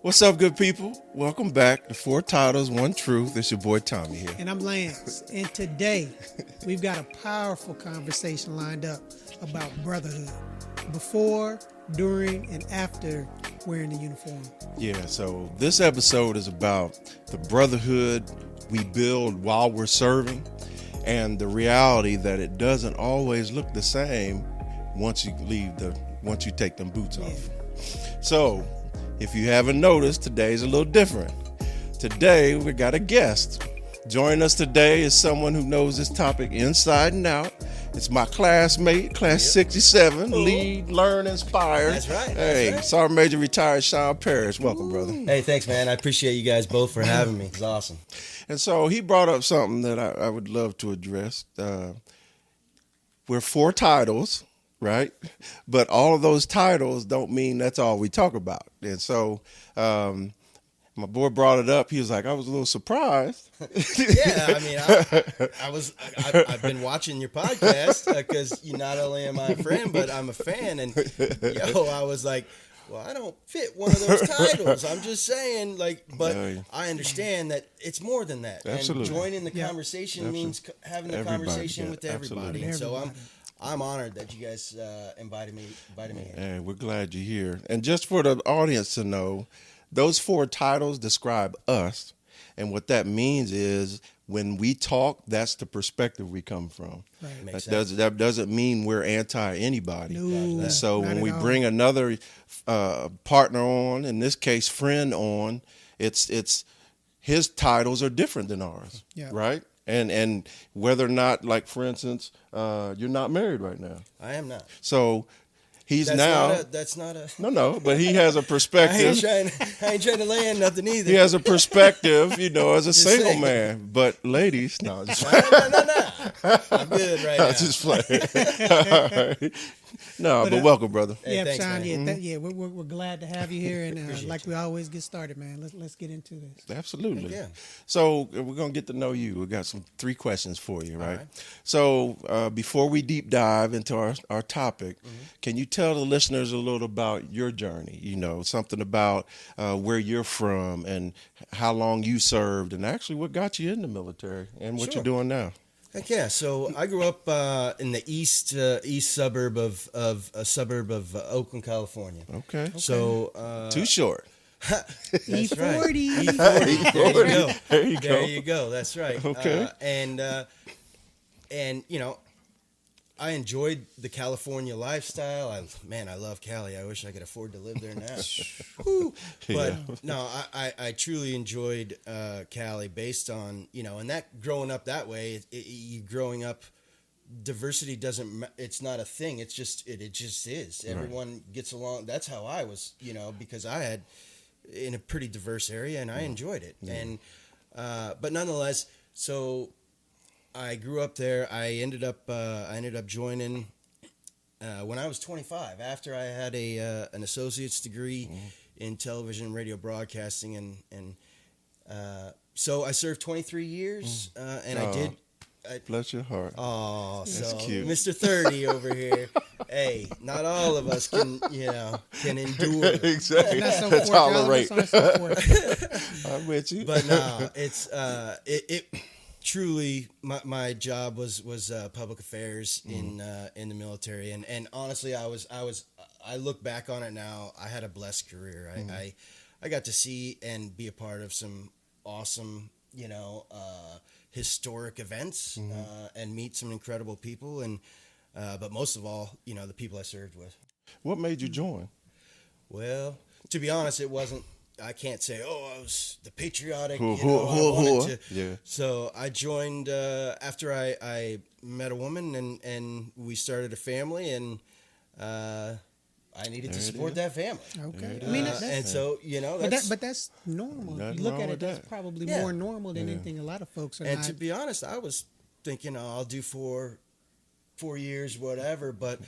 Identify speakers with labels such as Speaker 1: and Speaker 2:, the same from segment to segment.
Speaker 1: What's up, good people? Welcome back to Four Titles, One Truth. It's your boy Tommie here.
Speaker 2: And I'm Lance. And today, we've got a powerful conversation lined up about brotherhood. Before, during, and after wearing the uniform.
Speaker 1: Yeah, so this episode is about the brotherhood we build while we're serving and the reality that it doesn't always look the same once you take them boots off. So, if you haven't noticed, today's a little different. Today, we got a guest. Joining us today is someone who knows this topic inside and out. It's my classmate, class 67, lead, learn, inspire.
Speaker 3: That's right.
Speaker 1: Hey, Sergeant Major retired Sean Parrish. Welcome, brother.
Speaker 3: Hey, thanks, man. I appreciate you guys both for having me. It's awesome.
Speaker 1: And so he brought up something that I would love to address. We're four titles, right? But all of those titles don't mean that's all we talk about. And so my boy brought it up. He was like, I was a little surprised.
Speaker 3: Yeah, I mean, I've been watching your podcast because you not only am I a friend, but I'm a fan. And I was like, well, I don't fit one of those titles. I'm just saying, but I understand that it's more than that.
Speaker 1: Absolutely.
Speaker 3: And joining the conversation means having a conversation with everybody. And so I'm honored that you guys invited me in.
Speaker 1: Hey, we're glad you're here. And just for the audience to know, those four titles describe us. And what that means is when we talk, that's the perspective we come from.
Speaker 2: Right.
Speaker 1: That doesn't mean we're anti anybody.
Speaker 2: No,
Speaker 1: and so when we
Speaker 2: all.
Speaker 1: bring another partner on, in this case, friend on, it's his titles are different than ours, right? And whether or not, like for instance, you're not married right now.
Speaker 3: I am not.
Speaker 1: So he's
Speaker 3: that's not a.
Speaker 1: No, but he has a perspective.
Speaker 3: I ain't trying to land nothing either.
Speaker 1: He has a perspective, as a single man. But ladies, no, just
Speaker 3: No. I'm good right now.
Speaker 1: just playing. No, but welcome, brother.
Speaker 3: Hey,
Speaker 2: Yeah,
Speaker 3: thanks,
Speaker 2: Sean.
Speaker 3: man.
Speaker 2: We're glad to have you here, and like we always get started, man. Let's get into this.
Speaker 1: Absolutely.
Speaker 3: Yeah.
Speaker 1: So we're gonna get to know you. We got three questions for you, right?
Speaker 3: right.
Speaker 1: So before we deep dive into our topic, can you tell the listeners a little about your journey? Something about where you're from and how long you served, and actually what got you in the military and what
Speaker 3: Sure.
Speaker 1: you're doing now.
Speaker 3: Heck yeah! So I grew up in the east suburb of Oakland, California.
Speaker 1: Okay.
Speaker 3: So
Speaker 1: Too short.
Speaker 3: that's
Speaker 2: E40.
Speaker 3: right. E40.
Speaker 1: There you go.
Speaker 3: There you go. That's right.
Speaker 1: Okay.
Speaker 3: And I enjoyed the California lifestyle. I love Cali. I wish I could afford to live there now. Woo. But no, I truly enjoyed Cali based on, and that growing up that way, you growing up, diversity it's not a thing. It just is. Everyone gets along. That's how I was, because I had in a pretty diverse area and I enjoyed it. And, but nonetheless, so I grew up there. I ended up joining when I was 25. After I had an associate's degree in television and radio broadcasting, and so I served 23 years, and I did.
Speaker 1: Bless your heart.
Speaker 3: Oh,
Speaker 1: That's
Speaker 3: so
Speaker 1: cute.
Speaker 3: Mr. 30 over here. Hey, not all of us can endure.
Speaker 1: Exactly.
Speaker 2: That's so
Speaker 1: That's tolerate.
Speaker 2: I'm
Speaker 1: with you.
Speaker 3: But no, it's it truly my job was public affairs in the military, and honestly I look back on it now. I had a blessed career. I got to see and be a part of some awesome historic events and meet some incredible people, and but most of all the people I served with.
Speaker 1: What made you join?
Speaker 3: Well, to be honest, it wasn't. I can't say, I was the patriotic, I
Speaker 1: Yeah.
Speaker 3: wanted to. So I joined after I met a woman and we started a family, and I needed to support that family.
Speaker 2: Okay.
Speaker 1: I
Speaker 2: mean,
Speaker 3: And so,
Speaker 2: but that's normal.
Speaker 1: Nothing
Speaker 2: You look
Speaker 1: wrong
Speaker 2: at it,
Speaker 1: with
Speaker 2: that's
Speaker 1: that.
Speaker 2: probably
Speaker 3: Yeah.
Speaker 2: more normal than anything. A lot of folks are
Speaker 3: and
Speaker 2: not.
Speaker 3: to be honest, I was thinking I'll do 4 years, whatever, but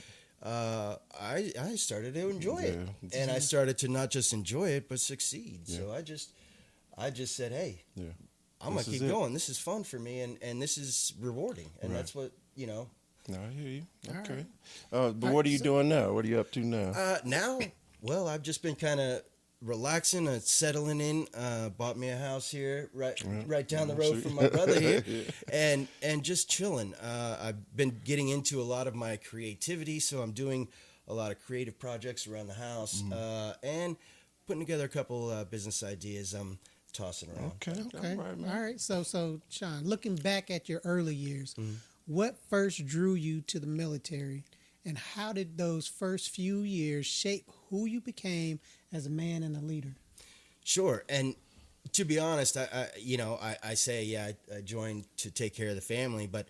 Speaker 3: I started to enjoy it, and I started to not just enjoy it but succeed. So I just said, hey, I'm gonna keep going. This is fun for me, and this is rewarding, and that's what
Speaker 1: No, I hear you. Okay.
Speaker 2: Right.
Speaker 1: But what are you doing now? What are you up to now?
Speaker 3: Now, well, I've just been kind of relaxing, settling in. Bought me a house here, right down the road from my brother here, and just chilling. I've been getting into a lot of my creativity, so I'm doing a lot of creative projects around the house, and putting together a couple business ideas. I'm tossing around.
Speaker 2: Okay. All right. So Sean, looking back at your early years, what first drew you to the military, and how did those first few years shape who you became as a man and a leader?
Speaker 3: Sure. And to be honest, I say, I joined to take care of the family, but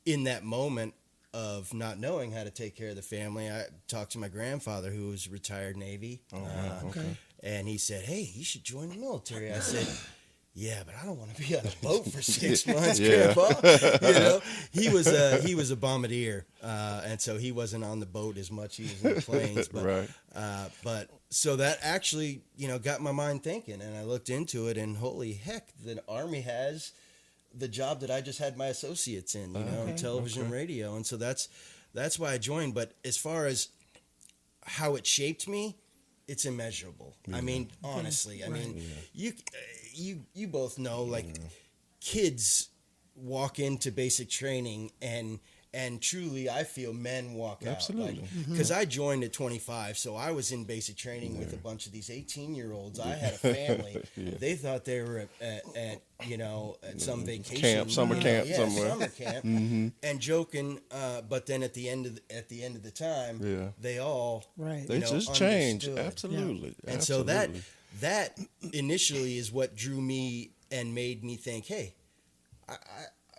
Speaker 3: in that moment of not knowing how to take care of the family, I talked to my grandfather, who was retired Navy.
Speaker 2: Okay.
Speaker 3: And he said, "Hey, you should join the military." I said, "Yeah, but I don't want to be on a boat for 6 months, Grandpa." He was a bombardier, and so he wasn't on the boat as much. He was in the planes, but
Speaker 1: Right.
Speaker 3: but so that actually got my mind thinking, and I looked into it, and holy heck, the Army has the job that I just had my associates in, in television, radio, and so that's why I joined. But as far as how it shaped me, it's immeasurable. I mean, honestly, you both know, like, kids walk into basic training and truly, I feel men walk
Speaker 1: Absolutely.
Speaker 3: out. Because I joined at 25, so I was in basic training with a bunch of these 18-year-olds. I had a family. They thought they were at some vacation
Speaker 1: Camp, summer camp somewhere.
Speaker 3: Summer camp, and joking. But then at the end of the time, they all
Speaker 1: They just change.
Speaker 3: understood.
Speaker 1: Absolutely.
Speaker 3: And so that initially is what drew me and made me think, hey,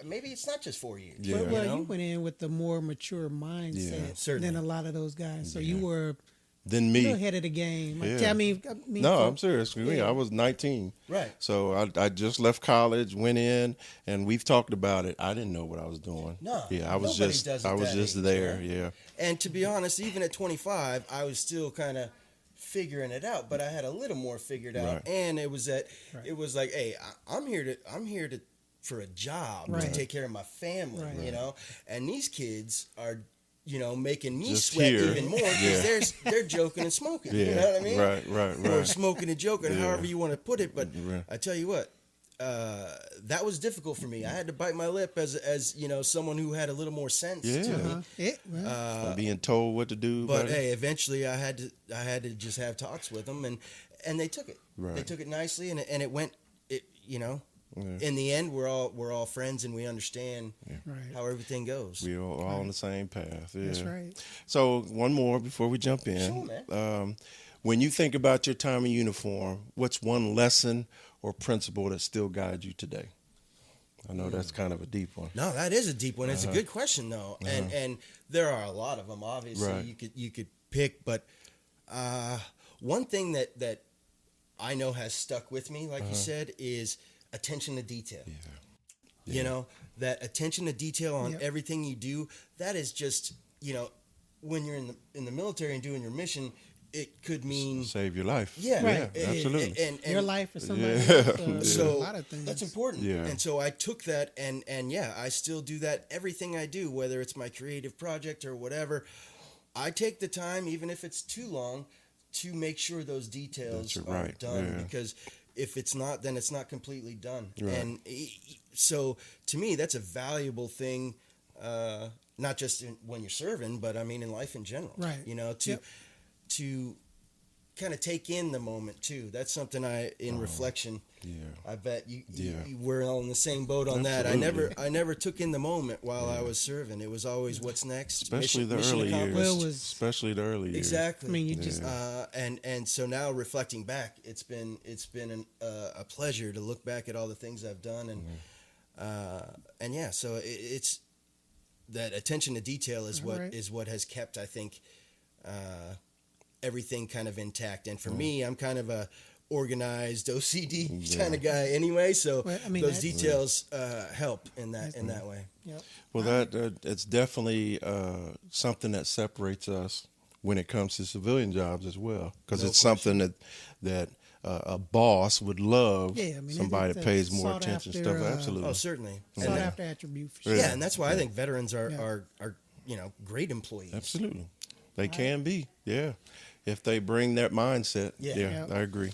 Speaker 3: maybe it's not just 4 years.
Speaker 1: Yeah.
Speaker 2: Well, you went in with the more mature mindset
Speaker 3: certainly.
Speaker 2: than a lot of those guys. So you were
Speaker 1: Than
Speaker 2: a
Speaker 1: me.
Speaker 2: little ahead of the game.
Speaker 1: Yeah.
Speaker 2: I mean,
Speaker 1: No, I'm serious. I was 19.
Speaker 3: Right.
Speaker 1: So I just left college, went in, and we've talked about it. I didn't know what I was doing.
Speaker 3: No,
Speaker 1: Yeah, I was
Speaker 3: nobody
Speaker 1: just
Speaker 3: does at
Speaker 1: I was
Speaker 3: that
Speaker 1: just
Speaker 3: age,
Speaker 1: there.
Speaker 3: right?
Speaker 1: Yeah.
Speaker 3: And to be honest, even at 25, I was still kind of figuring it out, but I had a little more figured out.
Speaker 1: Right.
Speaker 3: And it was like, hey, I'm here to for a job to take care of my family, And these kids are, making me
Speaker 1: Just
Speaker 3: sweat
Speaker 1: here.
Speaker 3: even more because they're joking and smoking.
Speaker 1: Yeah.
Speaker 3: You know what I mean?
Speaker 1: Right.
Speaker 3: Or smoking and joking, however you want to put it. But
Speaker 1: Right.
Speaker 3: I tell you what, that was difficult for me. I had to bite my lip as someone who had a little more sense to me.
Speaker 1: Being told what to do.
Speaker 3: But
Speaker 1: buddy.
Speaker 3: hey, eventually I had to just have talks with them, and they took it.
Speaker 1: Right.
Speaker 3: They took it nicely, and it went. In the end, we're all friends, and we understand how everything goes.
Speaker 1: We are all on the same path. Yeah.
Speaker 2: That's right.
Speaker 1: So one more before we jump in.
Speaker 3: Sure, man.
Speaker 1: When you think about your time in uniform, what's one lesson or principle that still guides you today? I know that's kind of a deep one.
Speaker 3: No, that is a deep one. It's a good question though, and there are a lot of them. Obviously,
Speaker 1: Right.
Speaker 3: you could pick, but one thing that I know has stuck with me, like you said, is attention to detail.
Speaker 1: Yeah.
Speaker 3: That attention to detail on everything you do. That is just when you're in the military and doing your mission, it could mean
Speaker 1: Save your life.
Speaker 3: Yeah,
Speaker 2: Right.
Speaker 1: Absolutely.
Speaker 2: And your life is somebody else.
Speaker 3: So
Speaker 2: a lot of things.
Speaker 3: that's important.
Speaker 1: Yeah.
Speaker 3: And so I took that and I still do that. Everything I do, whether it's my creative project or whatever, I take the time, even if it's too long, to make sure those details
Speaker 1: That's
Speaker 3: are
Speaker 1: right.
Speaker 3: done.
Speaker 1: Yeah.
Speaker 3: Because if it's not, then it's not completely done.
Speaker 1: Right.
Speaker 3: And so to me, that's a valuable thing, not just when you're serving, but I mean in life in general.
Speaker 2: Right.
Speaker 3: To kind of take in the moment too. That's something in reflection.
Speaker 1: Yeah.
Speaker 3: I bet you we're all in the same boat on
Speaker 1: Absolutely.
Speaker 3: that. I never took in the moment while I was serving. It was always what's next.
Speaker 1: Especially the
Speaker 3: Mission
Speaker 1: early years.
Speaker 3: accomplished.
Speaker 2: Well,
Speaker 1: Especially the early years.
Speaker 3: Exactly.
Speaker 2: I mean, you just
Speaker 3: and so now reflecting back, it's been a pleasure to look back at all the things I've done and yeah. So it's that attention to detail is what has kept, I think, everything kind of intact. And for me, I'm kind of a organized OCD kind of guy anyway. So those details help in that way.
Speaker 2: Yep.
Speaker 1: Well, that it's definitely something that separates us when it comes to civilian jobs as well, because it's something that a boss would love.
Speaker 2: Yeah, I mean,
Speaker 1: somebody
Speaker 2: it's
Speaker 1: that
Speaker 2: a
Speaker 1: pays more
Speaker 2: sought
Speaker 1: attention.
Speaker 2: after,
Speaker 1: Stuff, absolutely.
Speaker 3: Oh, certainly.
Speaker 2: Sought after attribute for sure.
Speaker 3: Yeah, and that's why I think veterans are great employees.
Speaker 1: Absolutely, they can be. Yeah, if they bring that mindset.
Speaker 3: Yeah.
Speaker 1: Yeah,
Speaker 2: Yep.
Speaker 1: I agree.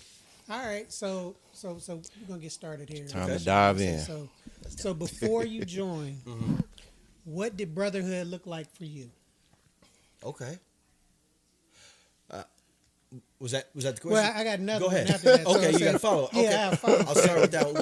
Speaker 2: All right, so we're gonna get started here.
Speaker 1: Time to dive in.
Speaker 2: So before you join, what did Brotherhood look like for you?
Speaker 3: Okay. Was that the question?
Speaker 2: Well, I got another
Speaker 3: Go
Speaker 2: one
Speaker 3: ahead.
Speaker 2: after that. So
Speaker 3: Okay,
Speaker 2: I'm
Speaker 3: you got
Speaker 2: saying-
Speaker 3: to follow.
Speaker 2: Yeah,
Speaker 3: Okay,
Speaker 2: I have a follow.
Speaker 3: I'll start with that one.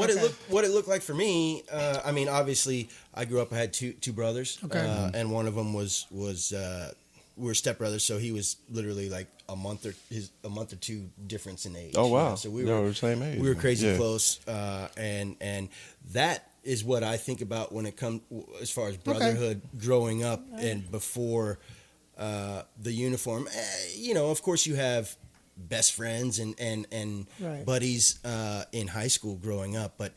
Speaker 3: What it looked like for me. I mean, obviously, I grew up. I had two brothers,
Speaker 2: Okay.
Speaker 3: and one of them was we were stepbrothers, so he was literally like a month or two difference in age.
Speaker 1: Oh
Speaker 3: you
Speaker 1: wow!
Speaker 3: know? So we
Speaker 1: Y'all
Speaker 3: were
Speaker 1: the same age.
Speaker 3: we were crazy
Speaker 1: Yeah.
Speaker 3: close, and that is what I think about when it comes as far as brotherhood growing up and before the uniform. You know, of course, you have best friends and
Speaker 2: Right.
Speaker 3: buddies in high school growing up, but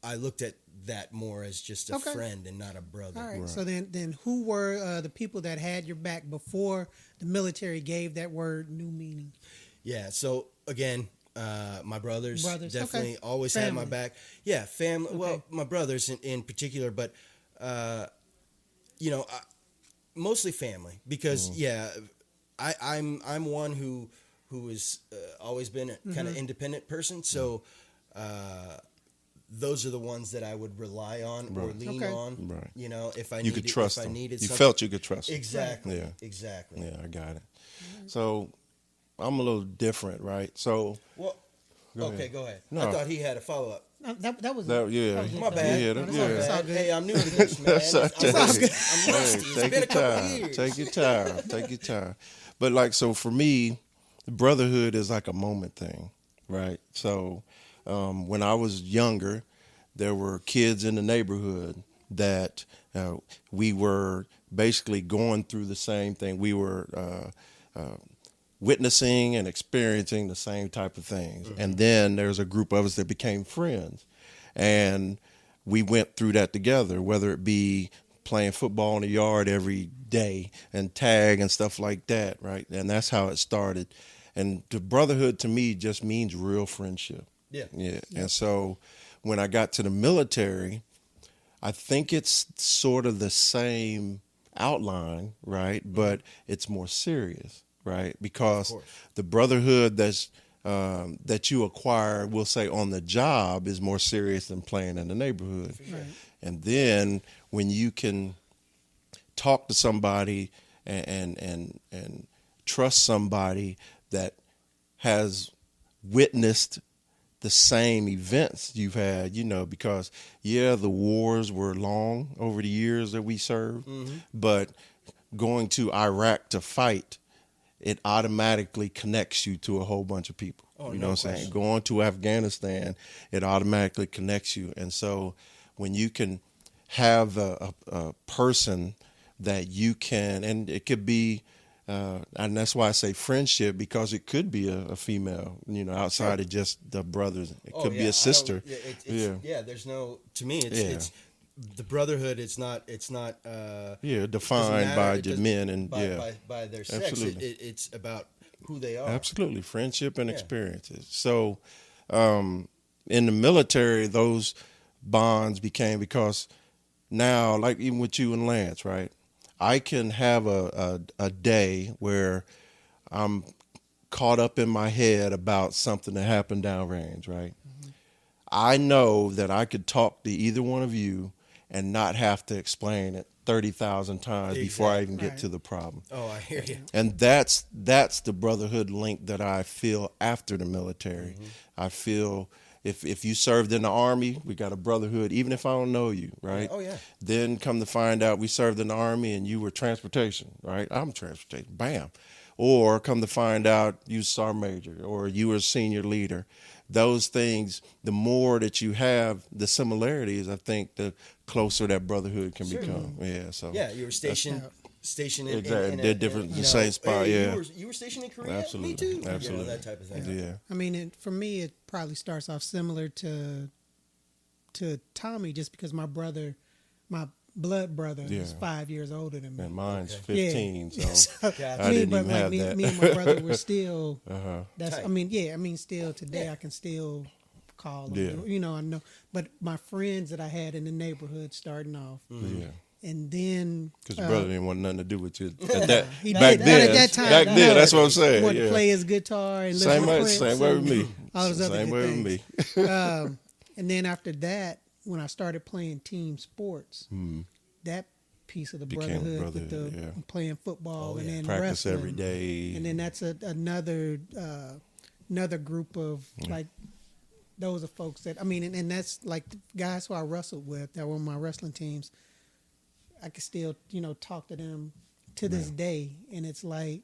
Speaker 3: I looked at that more as just a friend and not a brother.
Speaker 2: All right. So then who were the people that had your back before the military gave that word new meaning?
Speaker 3: Yeah. So again, my brothers definitely
Speaker 2: okay.
Speaker 3: always had my
Speaker 2: Family.
Speaker 3: back. Yeah, family.
Speaker 2: Okay.
Speaker 3: Well, my brothers in particular, but you know, mostly family because I'm one who has always been a kind of independent person. So those are the ones that I would rely on or lean on.
Speaker 1: Right.
Speaker 3: You know, if I
Speaker 1: You
Speaker 3: needed,
Speaker 1: could trust
Speaker 3: if I
Speaker 1: them.
Speaker 3: needed
Speaker 1: You
Speaker 3: something.
Speaker 1: felt you could trust them.
Speaker 3: Exactly.
Speaker 1: Yeah.
Speaker 3: Exactly.
Speaker 1: Yeah, I got it. So I'm a little different, right? So
Speaker 3: Well,
Speaker 1: Go
Speaker 3: okay,
Speaker 1: ahead.
Speaker 3: go ahead.
Speaker 1: No.
Speaker 3: I thought he had a follow up.
Speaker 2: That was
Speaker 1: that, yeah,
Speaker 2: that was
Speaker 3: My
Speaker 2: it.
Speaker 3: bad.
Speaker 1: Yeah,
Speaker 2: No,
Speaker 1: that-
Speaker 2: that's
Speaker 1: yeah.
Speaker 2: all- it's all good.
Speaker 3: Hey, I'm new to this, man.
Speaker 1: That's okay.
Speaker 3: I'm rusty. I'm
Speaker 1: Hey,
Speaker 3: rusty. It's
Speaker 1: take
Speaker 3: been
Speaker 1: your
Speaker 3: a couple
Speaker 1: time.
Speaker 3: years.
Speaker 1: Take your time. Take your time. But like, so for me, brotherhood is like a moment thing, right? So when I was younger, there were kids in the neighborhood that we were basically going through the same thing. We were witnessing and experiencing the same type of things. And then there's a group of us that became friends. And we went through that together, whether it be playing football in the yard every day and tag and stuff like that, right? And that's how it started. And the brotherhood to me just means real friendship.
Speaker 3: Yeah.
Speaker 1: Yeah. And so when I got to the military, I think it's sort of the same outline, right? But it's more serious, right? Because the brotherhood that you acquire, we'll say on the job, is more serious than playing in the neighborhood.
Speaker 2: Right.
Speaker 1: And then when you can talk to somebody and trust somebody that has witnessed the same events you've had, you know, because the wars were long over the years that we served, but going to Iraq to fight, it automatically connects you to a whole bunch of people. You know what I'm saying? Going to Afghanistan, it automatically connects you. And so when you can have a person that you can, and it could be, and that's why I say friendship, because it could be a female, you know, outside of just the brothers. It could be a sister.
Speaker 3: There's no, to me, it's the brotherhood. It's not
Speaker 1: defined by the men and
Speaker 3: by their sex.
Speaker 1: Absolutely.
Speaker 3: It's about who they are.
Speaker 1: Absolutely. Friendship and experiences. So in the military, those bonds became, because now, like even with you and Lance, right? I can have a day where I'm caught up in my head about something that happened downrange, right? Mm-hmm. I know that I could talk to either one of you and not have to explain it 30,000 times before I even get to the problem.
Speaker 3: Oh, I hear you.
Speaker 1: And that's the brotherhood link that I feel after the military. Mm-hmm. I feel if you served in the Army, we got a brotherhood, even if I don't know you, right?
Speaker 3: Oh, yeah.
Speaker 1: Then come to find out we served in the Army and you were transportation, right? I'm transportation, bam. Or come to find out you sergeant major or you were a senior leader. Those things, the more that you have the similarities, I think the closer that brotherhood can become. Yeah, so
Speaker 3: you were stationed in
Speaker 1: exactly. They're different, the
Speaker 3: know,
Speaker 1: same spot.
Speaker 3: hey, you were stationed in Korea.
Speaker 1: Absolutely.
Speaker 3: Me too.
Speaker 1: Absolutely.
Speaker 3: You know, that type of thing.
Speaker 1: Yeah.
Speaker 2: I mean, for me, it probably starts off similar to Tommie, just because my blood brother is 5 years older than me.
Speaker 1: And mine's 15, so
Speaker 3: Gotcha.
Speaker 1: I didn't even have
Speaker 2: me,
Speaker 1: that.
Speaker 2: me and my brother were still. That's.
Speaker 3: Tight.
Speaker 2: I mean, still today I can still call them.
Speaker 1: Yeah.
Speaker 2: You know, I know. But my friends that I had in the neighborhood starting off,
Speaker 1: Yeah.
Speaker 2: And then
Speaker 1: Because your brother didn't want nothing to do with you
Speaker 2: he
Speaker 1: back
Speaker 2: did.
Speaker 1: then.
Speaker 2: At that time,
Speaker 1: back
Speaker 2: no.
Speaker 1: then, that's what I'm saying.
Speaker 2: wanted to
Speaker 1: Yeah.
Speaker 2: play his guitar and
Speaker 1: Same
Speaker 2: listen to
Speaker 1: way,
Speaker 2: Prince
Speaker 1: same way with
Speaker 2: and
Speaker 1: me.
Speaker 2: all those other
Speaker 1: Same
Speaker 2: good
Speaker 1: way
Speaker 2: things.
Speaker 1: with me.
Speaker 2: And then after that, when I started playing team sports,
Speaker 1: Hmm.
Speaker 2: that piece of the
Speaker 1: Became
Speaker 2: brotherhood with the
Speaker 1: brotherhood, yeah.
Speaker 2: playing football and then
Speaker 1: Practice
Speaker 2: wrestling
Speaker 1: every day.
Speaker 2: and then that's another group of like those are folks that I mean, and that's like the guys who I wrestled with that were on my wrestling teams. I could still talk to them to this day, and it's like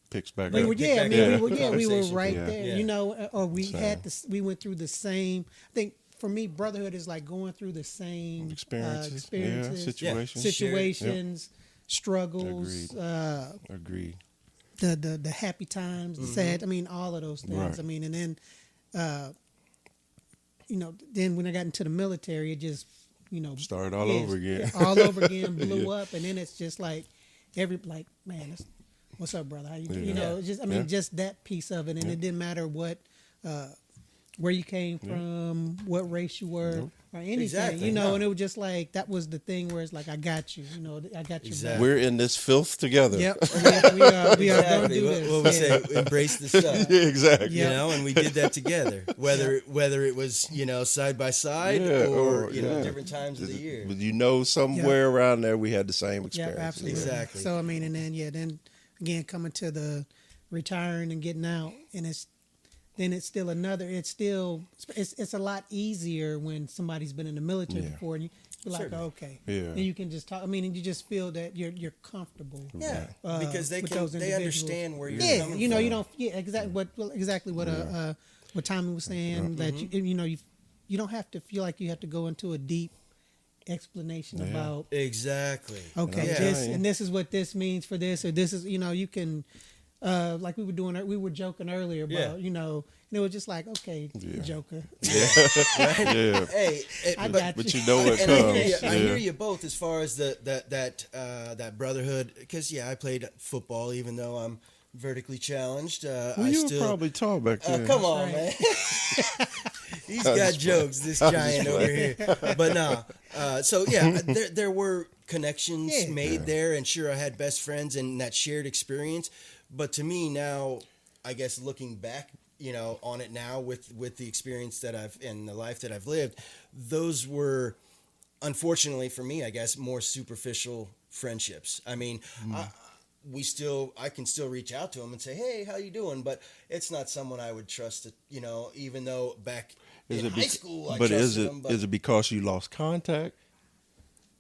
Speaker 1: Picks back
Speaker 2: we
Speaker 1: up.
Speaker 2: were we were right
Speaker 1: Yeah.
Speaker 2: there,
Speaker 3: Yeah.
Speaker 2: or we
Speaker 1: Same.
Speaker 2: had this, we went through the same. I think for me, brotherhood is like going through the same
Speaker 1: Experiences.
Speaker 2: experiences,
Speaker 1: Situations.
Speaker 2: situations, struggles,
Speaker 1: Agreed.
Speaker 2: the happy times, the sad. I mean, all of those things.
Speaker 1: Right.
Speaker 2: I mean, and then, then when I got into the military, it just,
Speaker 1: Started all over again.
Speaker 2: all over again, blew up, and then it's just like man, what's up, brother? How you doing?
Speaker 1: Yeah.
Speaker 2: It's just just that piece of it, and it didn't matter what. Where you came from, what race you were, or anything,
Speaker 3: Exactly.
Speaker 2: and it was just like that was the thing where it's like I got you, I got you.
Speaker 3: Exactly.
Speaker 1: We're in this filth together.
Speaker 2: Yep, we are going to do this.
Speaker 3: What we say, embrace the stuff.
Speaker 1: Yeah, exactly.
Speaker 3: You know, and we did that together. Whether it was side by side or different times of the year.
Speaker 1: But somewhere around there we had the same
Speaker 2: Yeah,
Speaker 1: experience.
Speaker 2: absolutely.
Speaker 3: Exactly.
Speaker 2: So I mean, and then again coming to the retiring and getting out, and it's still it's a lot easier when somebody's been in the military before, and you're like, okay, and you can just talk. I mean, and you just feel that you're comfortable.
Speaker 3: Yeah, because they
Speaker 2: individuals.
Speaker 3: understand where you're coming from.
Speaker 2: you don't exactly what Tommie was saying, that you don't have to feel like you have to go into a deep explanation about
Speaker 3: exactly.
Speaker 2: okay, this is what this means for this, or this is you can like we were joking earlier about and it was just like okay, Joker.
Speaker 1: Yeah.
Speaker 3: Hey,
Speaker 2: I got
Speaker 1: But
Speaker 2: you.
Speaker 1: you know what
Speaker 3: and
Speaker 1: comes.
Speaker 3: I hear you both as far as that brotherhood, because I played football even though I'm vertically challenged.
Speaker 1: Well, you were probably tall back then.
Speaker 3: Come on,
Speaker 2: Right.
Speaker 3: man. He's got jokes, this giant over here. But no. So there were connections made there, and sure, I had best friends and that shared experience. But to me now, I guess looking back, on it now with the experience that and the life that I've lived, those were, unfortunately for me, I guess, more superficial friendships. I mean, I can still reach out to them and say, hey, how you doing? But it's not someone I would trust, even though back in high school I trusted them. But
Speaker 1: is it because you lost contact?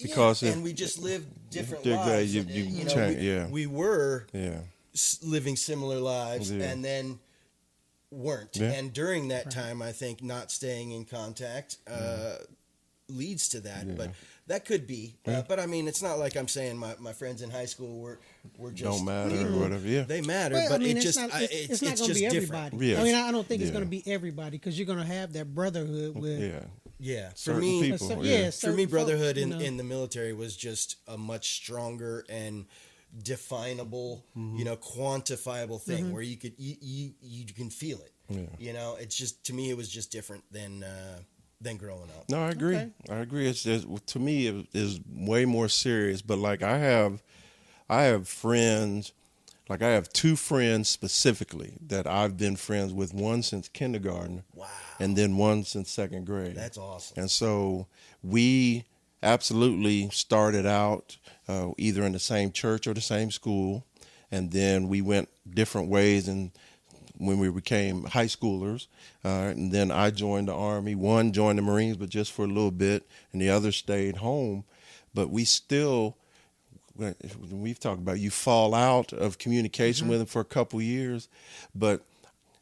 Speaker 1: Because
Speaker 3: and we just lived different
Speaker 1: Yeah,
Speaker 3: lives.
Speaker 1: you change,
Speaker 3: we were
Speaker 1: yeah.
Speaker 3: living similar lives,
Speaker 1: Yeah.
Speaker 3: and then weren't.
Speaker 1: Yeah.
Speaker 3: And during that time, I think not staying in contact leads to that.
Speaker 1: Yeah.
Speaker 3: But that could be. But I mean, it's not like I'm saying my friends in high school were just
Speaker 1: Don't matter
Speaker 3: people.
Speaker 1: or whatever. Yeah.
Speaker 3: They matter,
Speaker 2: Well,
Speaker 3: but
Speaker 2: I mean,
Speaker 3: it's
Speaker 2: it's
Speaker 3: just
Speaker 2: not
Speaker 3: it's
Speaker 2: going to
Speaker 3: just
Speaker 2: be
Speaker 3: different.
Speaker 2: everybody.
Speaker 1: Yes.
Speaker 2: I mean, I don't think it's
Speaker 1: Yeah.
Speaker 2: going to be everybody because you're going to have that brotherhood with
Speaker 1: Yeah.
Speaker 3: Yeah, for
Speaker 1: Certain
Speaker 3: me,
Speaker 1: people.
Speaker 2: for
Speaker 1: Yeah.
Speaker 3: for me,
Speaker 2: certain
Speaker 3: brotherhood
Speaker 2: folks,
Speaker 3: in the military was just a much stronger and definable, quantifiable thing where you could you can feel it.
Speaker 1: Yeah.
Speaker 3: It's just, to me, it was just different than growing up.
Speaker 1: No, I agree.
Speaker 2: Okay.
Speaker 1: I agree. It's just, to me, it is way more serious. But like I have friends, like I have two friends specifically that I've been friends with. One since kindergarten,
Speaker 3: Wow,
Speaker 1: and then one since second grade.
Speaker 3: that's awesome.
Speaker 1: And so we absolutely started out either in the same church or the same school, and then we went different ways. And when we became high schoolers, and then I joined the Army. One joined the Marines, but just for a little bit, and the other stayed home. But we still, we've talked about, you fall out of communication with them for a couple years. But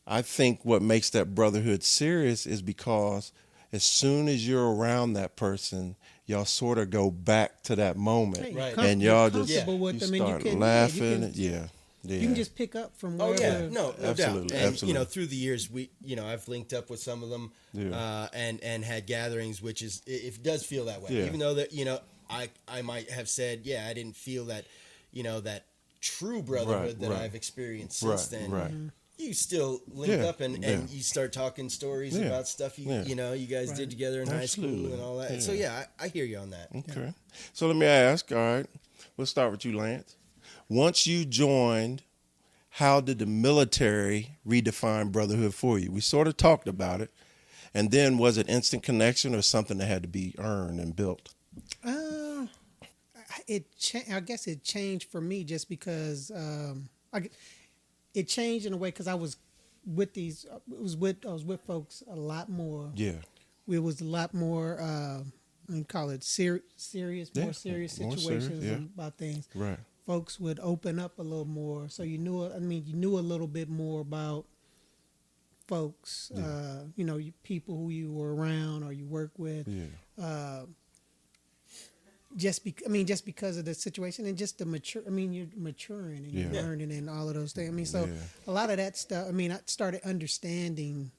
Speaker 1: I think what makes that brotherhood serious is because as soon as you're around that person, y'all sort of go back to that moment,
Speaker 2: Hey,
Speaker 3: Right.
Speaker 1: and y'all just
Speaker 2: comfortable with
Speaker 1: you
Speaker 2: them, and you
Speaker 1: start
Speaker 2: can
Speaker 1: laughing.
Speaker 2: you
Speaker 1: Yeah.
Speaker 2: can just pick up from
Speaker 3: Oh
Speaker 2: wherever.
Speaker 3: yeah, no
Speaker 1: Absolutely,
Speaker 3: doubt. And
Speaker 1: absolutely.
Speaker 3: through the years, I've linked up with some of them, and had gatherings, which is, it does feel that way.
Speaker 1: Yeah.
Speaker 3: Even though that I might have said, I didn't feel that, that true brotherhood that
Speaker 1: right.
Speaker 3: I've experienced since then.
Speaker 1: Right.
Speaker 3: you still link
Speaker 1: Yeah,
Speaker 3: up and you start talking stories
Speaker 1: Yeah.
Speaker 3: about stuff you know you guys did together in high school
Speaker 1: Absolutely.
Speaker 3: and all that.
Speaker 1: Yeah.
Speaker 3: So yeah, I hear you on that.
Speaker 1: Okay. So let me ask, all right, we'll start with you, Lance. Once you joined, how did the military redefine brotherhood for you? We sort of talked about it. And then was it instant connection or something that had to be earned and built?
Speaker 2: I guess it changed for me just because it changed in a way because I was with I was with folks a lot more.
Speaker 1: Yeah.
Speaker 2: It was a lot more I call it serious,
Speaker 1: Yeah,
Speaker 2: more serious
Speaker 1: more
Speaker 2: situations
Speaker 1: serious, yeah.
Speaker 2: about things.
Speaker 1: Right.
Speaker 2: Folks would open up a little more, so you knew a little bit more about folks. People who you were around or you work with.
Speaker 1: Yeah.
Speaker 2: Just because of the situation and just the you're maturing and you're learning and all of those things. A lot of that stuff. I started understanding,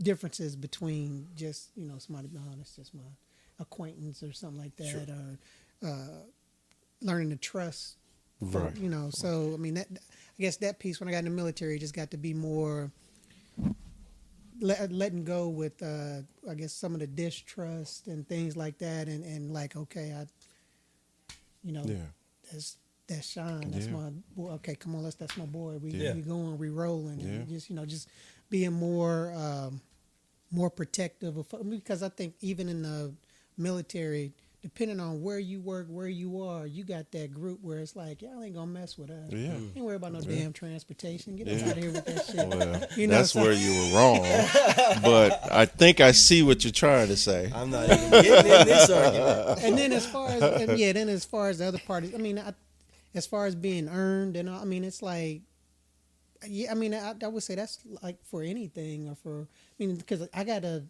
Speaker 2: differences between just somebody it's just my acquaintance or something like that, or learning to trust.
Speaker 1: Right.
Speaker 2: So that I guess that piece when I got in the military just got to be more. Letting go with I guess some of the distrust and things like that and like okay that's Sean, that's my boy, okay, come on, that's my boy, we going, we rolling, and just being more protective of, because I think even in the military, depending on where you work, where you are, you got that group where it's like, y'all ain't gonna mess with us.
Speaker 1: Yeah.
Speaker 2: Ain't worry about no damn transportation. Get us out of here with that shit.
Speaker 1: Well, that's where you were wrong. But I think I see what you're trying to say.
Speaker 3: I'm not even getting in this argument.
Speaker 2: And then as far as the other parties, as far as being earned and all, it's like, I would say that's like for anything or for, because I gotta,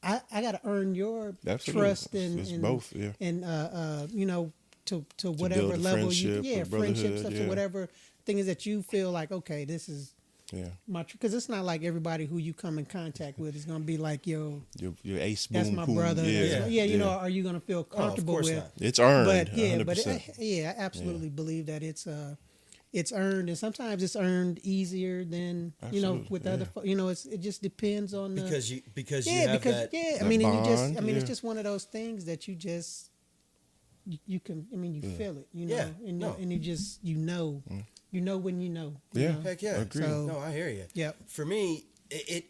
Speaker 2: I gotta earn your
Speaker 1: Absolutely.
Speaker 2: trust
Speaker 1: It's
Speaker 2: and
Speaker 1: both, yeah.
Speaker 2: And to whatever
Speaker 1: build a
Speaker 2: level
Speaker 1: friendship,
Speaker 2: friendships,
Speaker 1: brotherhood,
Speaker 2: to whatever things that you feel like, okay, this is my, because it's not like everybody who you come in contact with is gonna be like, yo,
Speaker 1: your ace boom,
Speaker 2: that's my
Speaker 1: boom.
Speaker 2: brother.
Speaker 1: Yeah.
Speaker 2: Are you gonna feel comfortable
Speaker 3: course
Speaker 2: with?
Speaker 3: not.
Speaker 1: It's earned.
Speaker 2: But
Speaker 1: 100%.
Speaker 2: I absolutely believe that it's earned, and sometimes it's earned easier than
Speaker 1: Absolutely,
Speaker 2: with other. It just depends on the,
Speaker 3: because you have that.
Speaker 1: Bond,
Speaker 2: it's just one of those things that you just you can. You feel it. And you just you know when you know.
Speaker 1: Yeah.
Speaker 3: Heck yeah.
Speaker 1: Agreed.
Speaker 2: So,
Speaker 3: No, I hear you.
Speaker 2: Yep.
Speaker 3: For me, it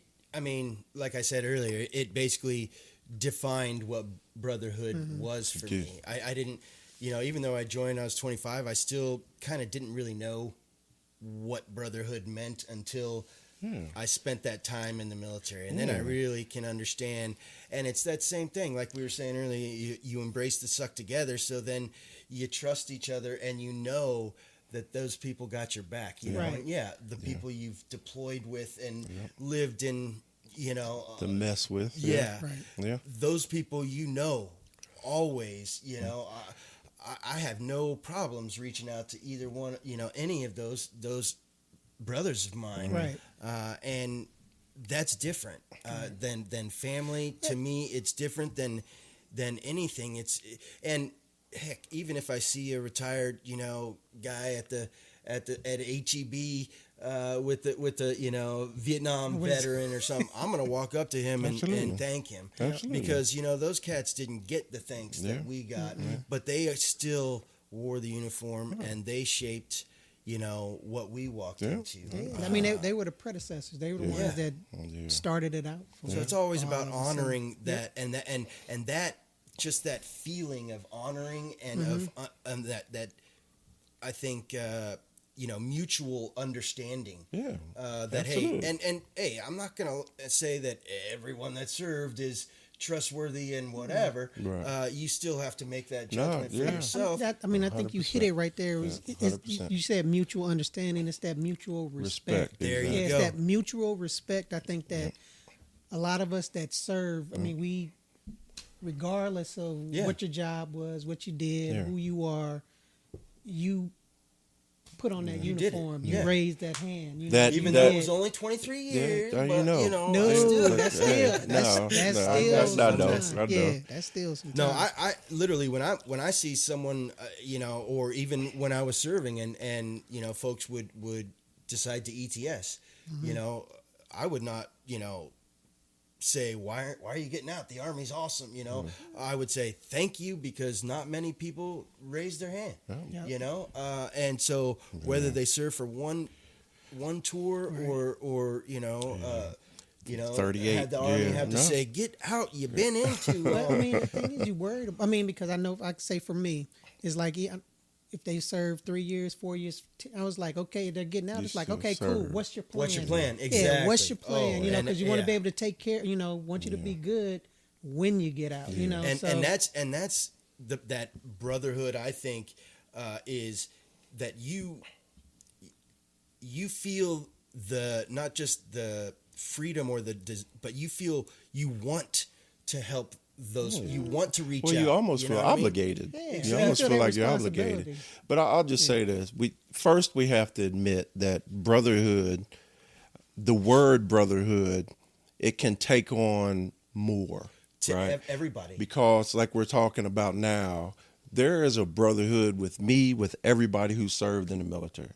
Speaker 3: like I said earlier, it basically defined what brotherhood was for me. I didn't, even though I joined, I was 25, I still kind of didn't really know what brotherhood meant until I spent that time in the military. And then I really can understand. And it's that same thing, like we were saying earlier, you embrace the suck together. So then you trust each other and you know that those people got your back,
Speaker 2: Right.
Speaker 3: And the people you've deployed with and lived in,
Speaker 1: To mess with.
Speaker 3: yeah,
Speaker 2: Right.
Speaker 1: Yeah.
Speaker 3: those people, always, I have no problems reaching out to either one, any of those brothers of mine,
Speaker 2: Right.
Speaker 3: And that's different than family. To me, it's different than anything. And heck, even if I see a retired, guy at HEB with the Vietnam veteran or something, I'm gonna walk up to him and thank him.
Speaker 1: Absolutely.
Speaker 3: Because those cats didn't get the thanks that we got, but they still wore the uniform and they shaped what we walked into.
Speaker 2: Yeah. They were the predecessors. They were the ones that started it out.
Speaker 3: So it's always about honoring that and that just that feeling of honoring and of that I think mutual understanding.
Speaker 1: Yeah.
Speaker 3: That
Speaker 1: absolutely.
Speaker 3: and hey, I'm not gonna say that everyone that served is trustworthy and whatever.
Speaker 1: Right.
Speaker 3: You still have to make that judgment for yourself.
Speaker 2: I think you hit it right there. You said mutual understanding. It's that mutual respect.
Speaker 3: There
Speaker 1: exactly.
Speaker 3: you go.
Speaker 2: It's that mutual respect. I think that a lot of us that serve, we, regardless of what your job was, what you did, who you are, you put on that
Speaker 3: You did it.
Speaker 2: uniform.
Speaker 3: Yeah.
Speaker 2: You raised that hand. You
Speaker 1: That-
Speaker 2: know,
Speaker 3: Even
Speaker 2: you
Speaker 3: though it
Speaker 2: did.
Speaker 3: was only 23 years,
Speaker 1: Yeah,
Speaker 3: but,
Speaker 1: you know.
Speaker 2: No,
Speaker 3: still,
Speaker 2: that's still
Speaker 1: no,
Speaker 2: that's
Speaker 1: no,
Speaker 2: still
Speaker 1: I know,
Speaker 2: sometimes.
Speaker 1: I know.
Speaker 2: Yeah, that's still sometimes.
Speaker 3: No, I literally when I see someone, or even when I was serving, and folks would decide to ETS, I would not, say why are you getting out? The Army's awesome, I would say thank you, because not many people raise their hand, and so whether they serve for one tour or
Speaker 1: 38,
Speaker 3: had the Army have to
Speaker 1: no.
Speaker 3: say, get out, you've been in too
Speaker 2: But I
Speaker 3: long.
Speaker 2: mean, the thing is, you worried. I mean, because I know I can say for me, it's like if they serve 3 years, 4 years, I was like, okay, they're getting out.
Speaker 1: You
Speaker 2: It's like,
Speaker 1: still
Speaker 2: okay, cool.
Speaker 1: serve.
Speaker 2: What's your plan?
Speaker 3: What's your plan?
Speaker 2: Yeah,
Speaker 3: Exactly.
Speaker 2: what's your plan?
Speaker 3: Oh,
Speaker 2: Because
Speaker 3: and-
Speaker 2: you want to be
Speaker 3: yeah.
Speaker 2: able to take care. Want you to be good when you get out.
Speaker 3: and
Speaker 2: so,
Speaker 3: that's that brotherhood. I think is that you feel not just the freedom but you feel you want to help those. You want to reach out.
Speaker 1: Well, you almost feel
Speaker 3: know what I mean?
Speaker 1: obligated.
Speaker 2: Yeah,
Speaker 1: You almost
Speaker 2: feel
Speaker 1: feel
Speaker 2: that
Speaker 1: like you're obligated.
Speaker 2: responsibility.
Speaker 1: But I'll just say this: we have to admit that brotherhood, the word brotherhood, it can take on more,
Speaker 3: To
Speaker 1: right?
Speaker 3: everybody.
Speaker 1: Because, like we're talking about now, there is a brotherhood with me, with everybody who served in the military,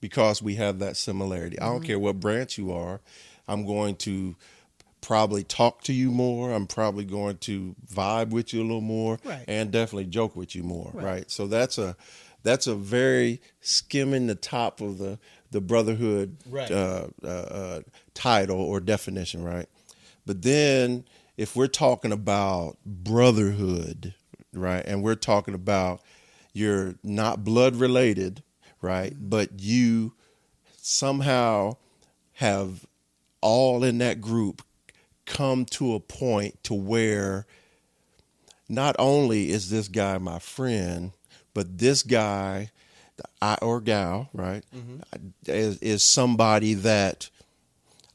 Speaker 1: because we have that similarity. I don't care what branch you are. I'm going to probably talk to you more. I'm probably going to vibe with you a little more,
Speaker 2: Right.
Speaker 1: and definitely joke with you more,
Speaker 2: Right.
Speaker 1: right? So that's a very skimming the top of the brotherhood
Speaker 3: Right.
Speaker 1: title or definition, right? But then if we're talking about brotherhood, right, and we're talking about you're not blood related, right, but you somehow have all in that group come to a point to where not only is this guy my friend, but this guy or gal, right, is somebody that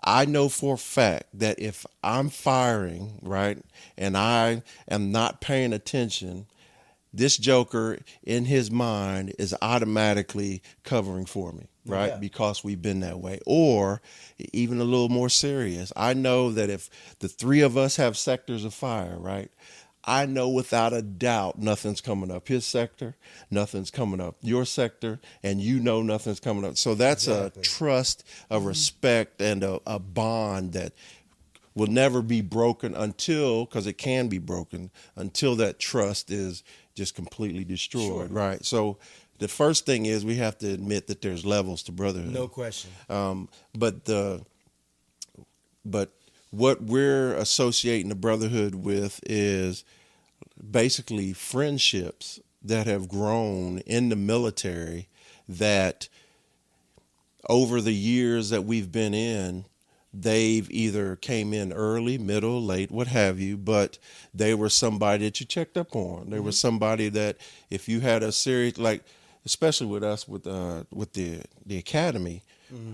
Speaker 1: I know for a fact that if I'm firing, right, and I am not paying attention, this joker in his mind is automatically covering for me, right?
Speaker 3: Yeah.
Speaker 1: Because we've been that way. Or even a little more serious, I know that if the three of us have sectors of fire, right, I know without a doubt nothing's coming up his sector, nothing's coming up your sector, and nothing's coming up. So that's
Speaker 3: Exactly.
Speaker 1: a trust, a respect, and a bond that will never be broken because it can be broken until that trust is just completely destroyed,
Speaker 3: Sure.
Speaker 1: right? So the first thing is we have to admit that there's levels to brotherhood.
Speaker 3: No question.
Speaker 1: But what we're associating the brotherhood with is basically friendships that have grown in the military that over the years that we've been in, they've either came in early, middle, late, what have you, but they were somebody that you checked up on. They were somebody that if you had a serious, like, especially with us with the academy,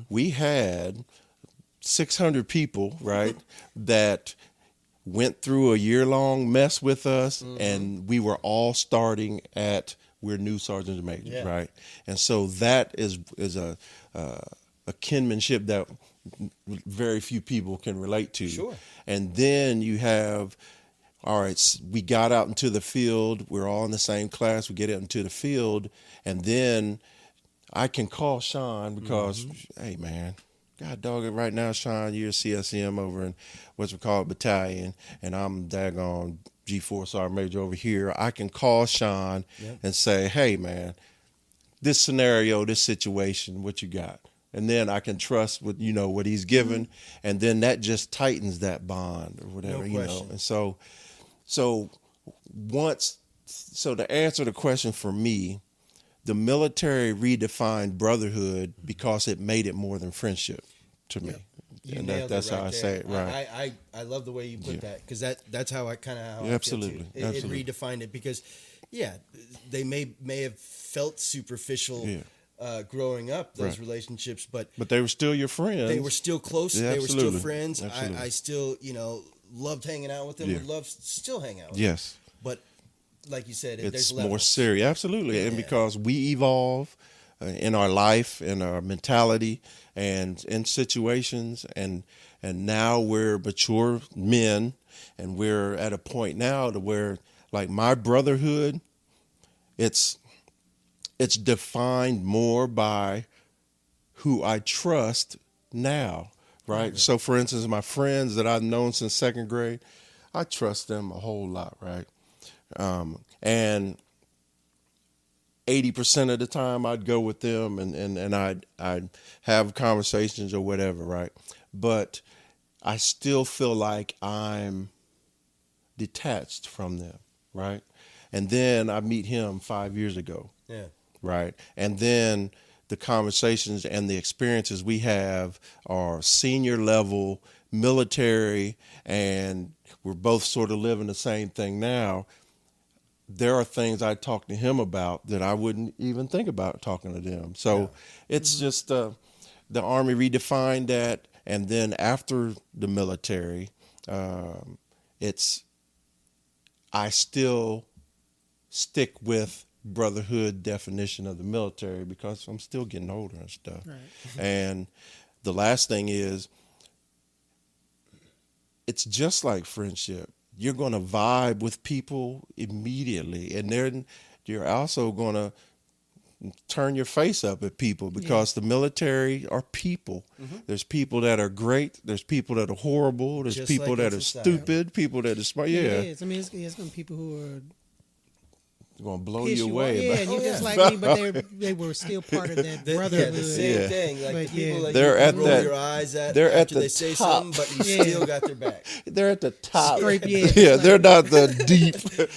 Speaker 1: we had 600 people, right, that went through a year-long mess with us, and we were all starting at we're new sergeants and majors,
Speaker 3: Yeah.
Speaker 1: right? And so that is a kinship that very few people can relate to.
Speaker 3: Sure.
Speaker 1: And then you have, all right, we got out into the field. We're all in the same class. We get out into the field, and then I can call Sean because, hey, man, God dog it right now, Sean, you're a CSM over in what's called battalion, and I'm daggone G4 Sergeant Major over here. I can call Sean and say, hey, man, this scenario, this situation, what you got? And then I can trust what he's given, and then that just tightens that bond or whatever,
Speaker 3: No question.
Speaker 1: And so to answer the question for me, the military redefined brotherhood because it made it more than friendship to me.
Speaker 3: You
Speaker 1: And
Speaker 3: nailed
Speaker 1: that's
Speaker 3: it right
Speaker 1: how I
Speaker 3: there.
Speaker 1: say it, right?
Speaker 3: I love the way you put that, because that's how I kind of how I
Speaker 1: Absolutely,
Speaker 3: feel too. It
Speaker 1: absolutely.
Speaker 3: redefined it because, they may have felt superficial growing up, those
Speaker 1: Right.
Speaker 3: relationships, but
Speaker 1: But they were still your friends.
Speaker 3: they were still close.
Speaker 1: Yeah,
Speaker 3: they were still
Speaker 1: absolutely.
Speaker 3: friends.
Speaker 1: Absolutely.
Speaker 3: I still loved hanging out with them.
Speaker 1: Yeah.
Speaker 3: Would love still hang out with them.
Speaker 1: Yes.
Speaker 3: But like you said,
Speaker 1: It's
Speaker 3: there's
Speaker 1: more
Speaker 3: levels.
Speaker 1: serious. Absolutely. And
Speaker 3: Yeah.
Speaker 1: because we evolve, in our life, in our mentality, and in situations, and now we're mature men, and we're at a point now to where, like, my brotherhood, it's defined more by who I trust now, right? So, for instance, my friends that I've known since second grade, I trust them a whole lot, right? And 80% of the time I'd go with them and I'd have conversations or whatever, right? But I still feel like I'm detached from them, right? And then I meet him 5 years ago.
Speaker 3: Yeah.
Speaker 1: Right. And then the conversations and the experiences we have are senior level, military, and we're both sort of living the same thing now. There are things I talk to him about that I wouldn't even think about talking to them. So it's just the Army redefined that. And then after the military, I still stick with brotherhood definition of the military because I'm still getting older and stuff.
Speaker 2: Right.
Speaker 1: And the last thing is, it's just like friendship. You're going to vibe with people immediately, and then you're also going to turn your face up at people because the military are people. There's people that are great. There's people that are horrible. There's
Speaker 3: Just
Speaker 1: people
Speaker 3: like
Speaker 1: that
Speaker 3: in
Speaker 1: are
Speaker 3: society.
Speaker 1: stupid. People that are smart.
Speaker 2: It
Speaker 1: Yeah,
Speaker 2: is. I mean, it's going to be people who are
Speaker 1: going to blow
Speaker 2: piss
Speaker 1: you
Speaker 2: you
Speaker 1: away.
Speaker 2: off. Yeah,
Speaker 1: about-
Speaker 2: and you just like me, but they were still part of that brotherhood.
Speaker 3: The same
Speaker 1: Yeah.
Speaker 3: thing. Like
Speaker 2: But
Speaker 3: the people
Speaker 2: yeah.
Speaker 3: that
Speaker 1: They're
Speaker 3: you
Speaker 1: at
Speaker 3: roll
Speaker 1: that-
Speaker 3: your eyes at
Speaker 1: they're at
Speaker 3: after
Speaker 1: the
Speaker 3: they say
Speaker 1: top.
Speaker 3: something, but you
Speaker 2: Yeah.
Speaker 3: still got their back.
Speaker 1: They're at the top.
Speaker 2: Scrape your head.
Speaker 1: Yeah,
Speaker 2: It's
Speaker 1: they're
Speaker 2: like-
Speaker 1: not the deep.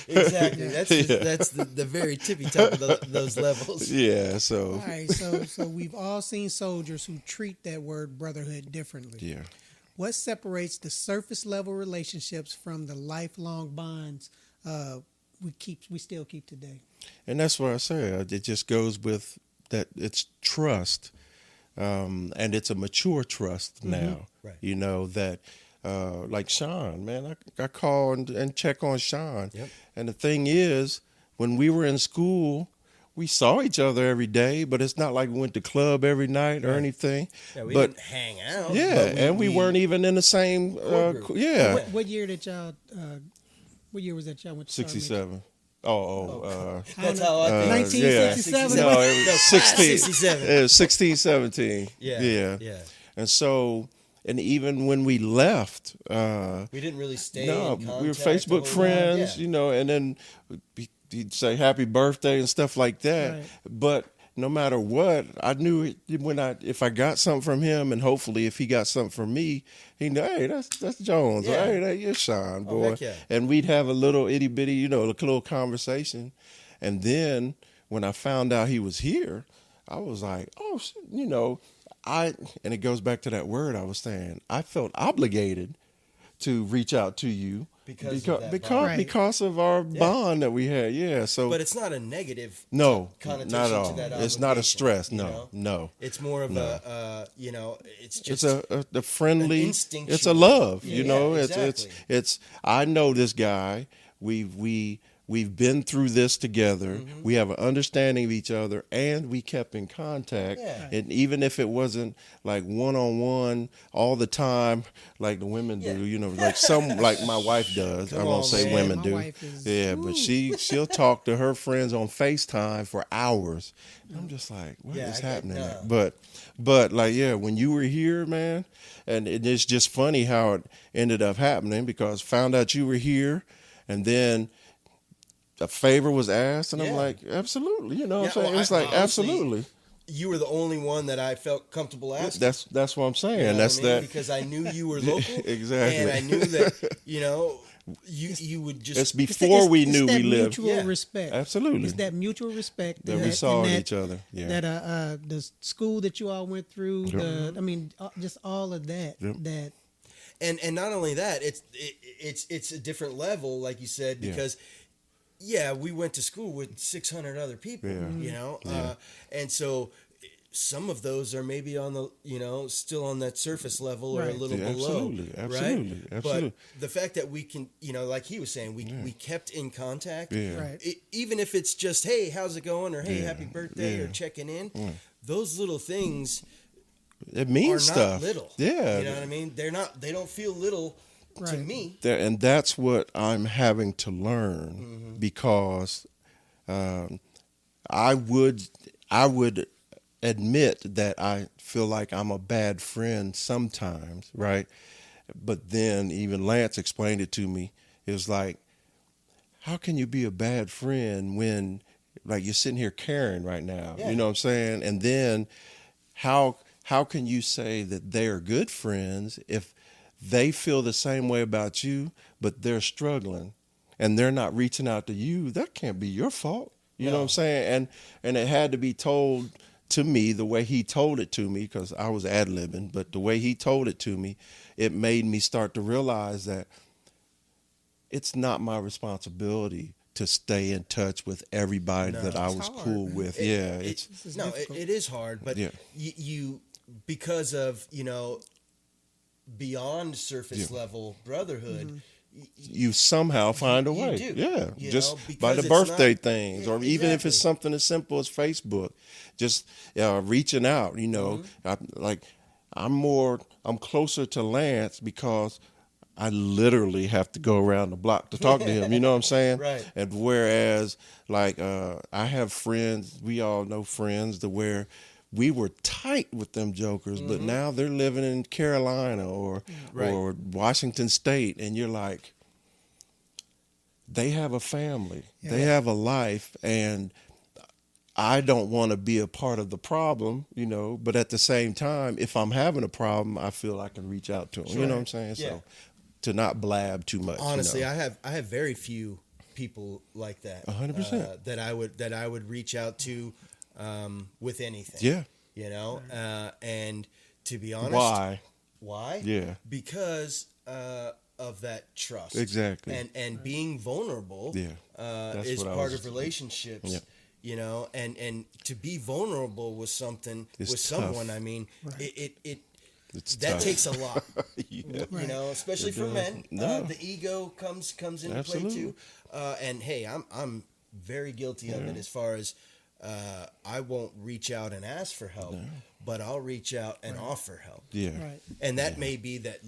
Speaker 3: Exactly. That's
Speaker 1: Yeah.
Speaker 3: that's the very tippy top of those levels.
Speaker 1: Yeah, so
Speaker 2: All right, so we've all seen soldiers who treat that word brotherhood differently.
Speaker 1: yeah.
Speaker 2: What separates the surface level relationships from the lifelong bonds we still keep today?
Speaker 1: And that's what I say. It just goes with that. It's trust, and it's a mature trust now.
Speaker 3: Right.
Speaker 1: You know that, like Sean, man, I call and check on Sean.
Speaker 3: Yep.
Speaker 1: And the thing is, when we were in school, we saw each other every day, but it's not like we went to club every night or
Speaker 3: Right.
Speaker 1: anything.
Speaker 3: Yeah, we
Speaker 1: but
Speaker 3: didn't hang out.
Speaker 1: yeah,
Speaker 3: but
Speaker 1: and we weren't even in the same.
Speaker 3: Core group.
Speaker 1: Yeah,
Speaker 2: What year did y'all? What year was that y'all went to Sergeant?
Speaker 1: 67. Oh.
Speaker 3: That's how I think.
Speaker 2: 1967?
Speaker 1: No, it was
Speaker 3: No,
Speaker 1: 16.
Speaker 3: 67.
Speaker 1: It was 16, 17.
Speaker 3: Yeah.
Speaker 1: And so, and even when we left,
Speaker 3: We didn't really stay.
Speaker 1: no,
Speaker 3: in
Speaker 1: we were
Speaker 3: contact a
Speaker 1: Facebook
Speaker 3: whole
Speaker 1: friends,
Speaker 3: lot.
Speaker 1: you know, and then he'd say happy birthday and stuff like that.
Speaker 2: Right.
Speaker 1: But no matter what, I knew if I got something from him, and hopefully if he got something from me, he knew, hey, that's Jones.
Speaker 3: Yeah.
Speaker 1: Hey, you're Sean,
Speaker 3: Oh,
Speaker 1: boy.
Speaker 3: heck yeah.
Speaker 1: And we'd have a little itty bitty, you know, a little conversation. And then when I found out he was here, I was like, oh, you know, and it goes back to that word I was saying. I felt obligated to reach out to you
Speaker 3: Because of that bond.
Speaker 2: Right.
Speaker 1: because of our bond that we had. Yeah. So
Speaker 3: But it's not a negative
Speaker 1: no,
Speaker 3: connotation
Speaker 1: not at all.
Speaker 3: to that
Speaker 1: It's not a
Speaker 3: obligation,
Speaker 1: stress.
Speaker 3: you
Speaker 1: No,
Speaker 3: know?
Speaker 1: no.
Speaker 3: It's more of
Speaker 1: No.
Speaker 3: it's just
Speaker 1: It's a friendly.
Speaker 3: an
Speaker 1: It's a
Speaker 3: instinctual-
Speaker 1: love.
Speaker 3: Yeah,
Speaker 1: You know.
Speaker 3: exactly.
Speaker 1: It's. I know this guy. We've been through this together.
Speaker 3: Mm-hmm.
Speaker 1: We have an understanding of each other, and we kept in contact.
Speaker 3: Yeah.
Speaker 1: And even if it wasn't like one-on-one all the time, like the women
Speaker 3: Yeah.
Speaker 1: do, you know, like my wife does. I
Speaker 3: Come
Speaker 1: won't
Speaker 3: on,
Speaker 1: say
Speaker 3: man.
Speaker 1: women
Speaker 2: My
Speaker 1: do.
Speaker 2: wife is-
Speaker 1: Yeah, but she'll talk to her friends on FaceTime for hours. I'm just like, what is
Speaker 3: Yeah, I get
Speaker 1: happening?
Speaker 3: that.
Speaker 1: But like, yeah, when you were here, man, and it's just funny how it ended up happening because found out you were here, and then a favor was asked, and I'm
Speaker 3: Yeah.
Speaker 1: like, absolutely, you know what I'm
Speaker 3: Yeah,
Speaker 1: saying?
Speaker 3: well,
Speaker 1: It's like,
Speaker 3: honestly,
Speaker 1: absolutely.
Speaker 3: you were the only one that I felt comfortable asking.
Speaker 1: That's what I'm saying.
Speaker 3: You know
Speaker 1: That's
Speaker 3: what I mean?
Speaker 1: that.
Speaker 3: Because I knew you were local.
Speaker 1: Exactly.
Speaker 3: And I knew that, you would just
Speaker 1: It's before we knew
Speaker 2: that
Speaker 1: we lived.
Speaker 2: mutual
Speaker 3: Yeah.
Speaker 2: respect.
Speaker 1: Absolutely.
Speaker 2: It's that mutual respect
Speaker 1: That we saw each other. Yeah.
Speaker 2: That the school that you all went through.
Speaker 1: Yep.
Speaker 2: Just all of that.
Speaker 1: Yep.
Speaker 2: That
Speaker 3: and not only that, it's a different level, like you said,
Speaker 1: Yeah.
Speaker 3: because we went to school with 600 other people,
Speaker 1: Yeah.
Speaker 3: you know,
Speaker 1: Yeah.
Speaker 3: and so some of those are maybe on the, still on that surface level or a
Speaker 2: Right.
Speaker 3: little
Speaker 1: Yeah,
Speaker 3: below.
Speaker 1: absolutely.
Speaker 3: But the fact that we can, like he was saying, we kept in contact,
Speaker 1: Yeah.
Speaker 2: Right.
Speaker 3: even if it's just, hey, how's it going? Or, hey,
Speaker 1: Yeah.
Speaker 3: happy birthday, or
Speaker 1: Yeah.
Speaker 3: checking in. Those little things
Speaker 1: It
Speaker 3: are
Speaker 1: means
Speaker 3: not
Speaker 1: stuff.
Speaker 3: little.
Speaker 1: Yeah.
Speaker 3: You know what I mean? They don't feel little to
Speaker 2: Right.
Speaker 3: me.
Speaker 1: And that's what I'm having to learn because I would admit that I feel like I'm a bad friend sometimes, right? But then even Lance explained it to me. It was like, how can you be a bad friend when like you're sitting here caring right now?
Speaker 3: Yeah.
Speaker 1: You know what I'm saying? And then how can you say that they are good friends if they feel the same way about you, but they're struggling and they're not reaching out to you? That can't be your fault. You know what I'm saying? And it had to be told to me the way he told it to me, because I was ad-libbing, but the way he told it to me, it made me start to realize that it's not my responsibility to stay in touch with everybody that I
Speaker 2: It's
Speaker 1: was
Speaker 2: hard,
Speaker 1: cool
Speaker 2: man.
Speaker 1: with.
Speaker 2: It's difficult.
Speaker 3: It is hard, but
Speaker 1: Yeah.
Speaker 3: you because of beyond surface level brotherhood.
Speaker 1: You somehow find a
Speaker 3: You
Speaker 1: way.
Speaker 3: do,
Speaker 1: Yeah.
Speaker 3: you
Speaker 1: Just
Speaker 3: know,
Speaker 1: by
Speaker 3: because
Speaker 1: the
Speaker 3: it's
Speaker 1: birthday
Speaker 3: not-
Speaker 1: things,
Speaker 3: Yeah,
Speaker 1: or even if it's
Speaker 3: exactly.
Speaker 1: something as simple as Facebook, just reaching out, I'm closer to Lance because I literally have to go around the block to talk to him. You know what I'm saying?
Speaker 3: Right.
Speaker 1: And whereas, I have friends, we all know friends to where we were tight with them jokers, but now they're living in Carolina or Washington State, and you're like, they have a family, they have a life, and I don't want to be a part of the problem, but at the same time, if I'm having a problem, I feel I can reach out to them. You know what I'm saying?
Speaker 3: Yeah.
Speaker 1: So to not blab too much.
Speaker 3: Honestly, I have very few people like that.
Speaker 1: 100%.
Speaker 3: That I would reach out to with anything.
Speaker 1: Yeah.
Speaker 3: And to be honest, why?
Speaker 1: Yeah.
Speaker 3: Because of that trust.
Speaker 1: Exactly.
Speaker 3: And being vulnerable.
Speaker 1: Yeah. That's
Speaker 3: Is
Speaker 1: what I
Speaker 3: part
Speaker 1: was-
Speaker 3: of relationships.
Speaker 1: Yeah.
Speaker 3: And to be vulnerable with something
Speaker 1: It's
Speaker 3: with
Speaker 1: tough.
Speaker 3: someone, I mean,
Speaker 1: It's
Speaker 3: that
Speaker 1: tough.
Speaker 3: takes a lot.
Speaker 1: Yeah.
Speaker 3: Especially
Speaker 1: It
Speaker 3: for
Speaker 1: does.
Speaker 3: men.
Speaker 1: No.
Speaker 3: The ego comes into play
Speaker 1: Absolutely.
Speaker 3: too. And hey, I'm very guilty of it as far as I won't reach out and ask for help, but I'll reach out and offer help.
Speaker 1: Yeah.
Speaker 2: Right.
Speaker 3: And that may be that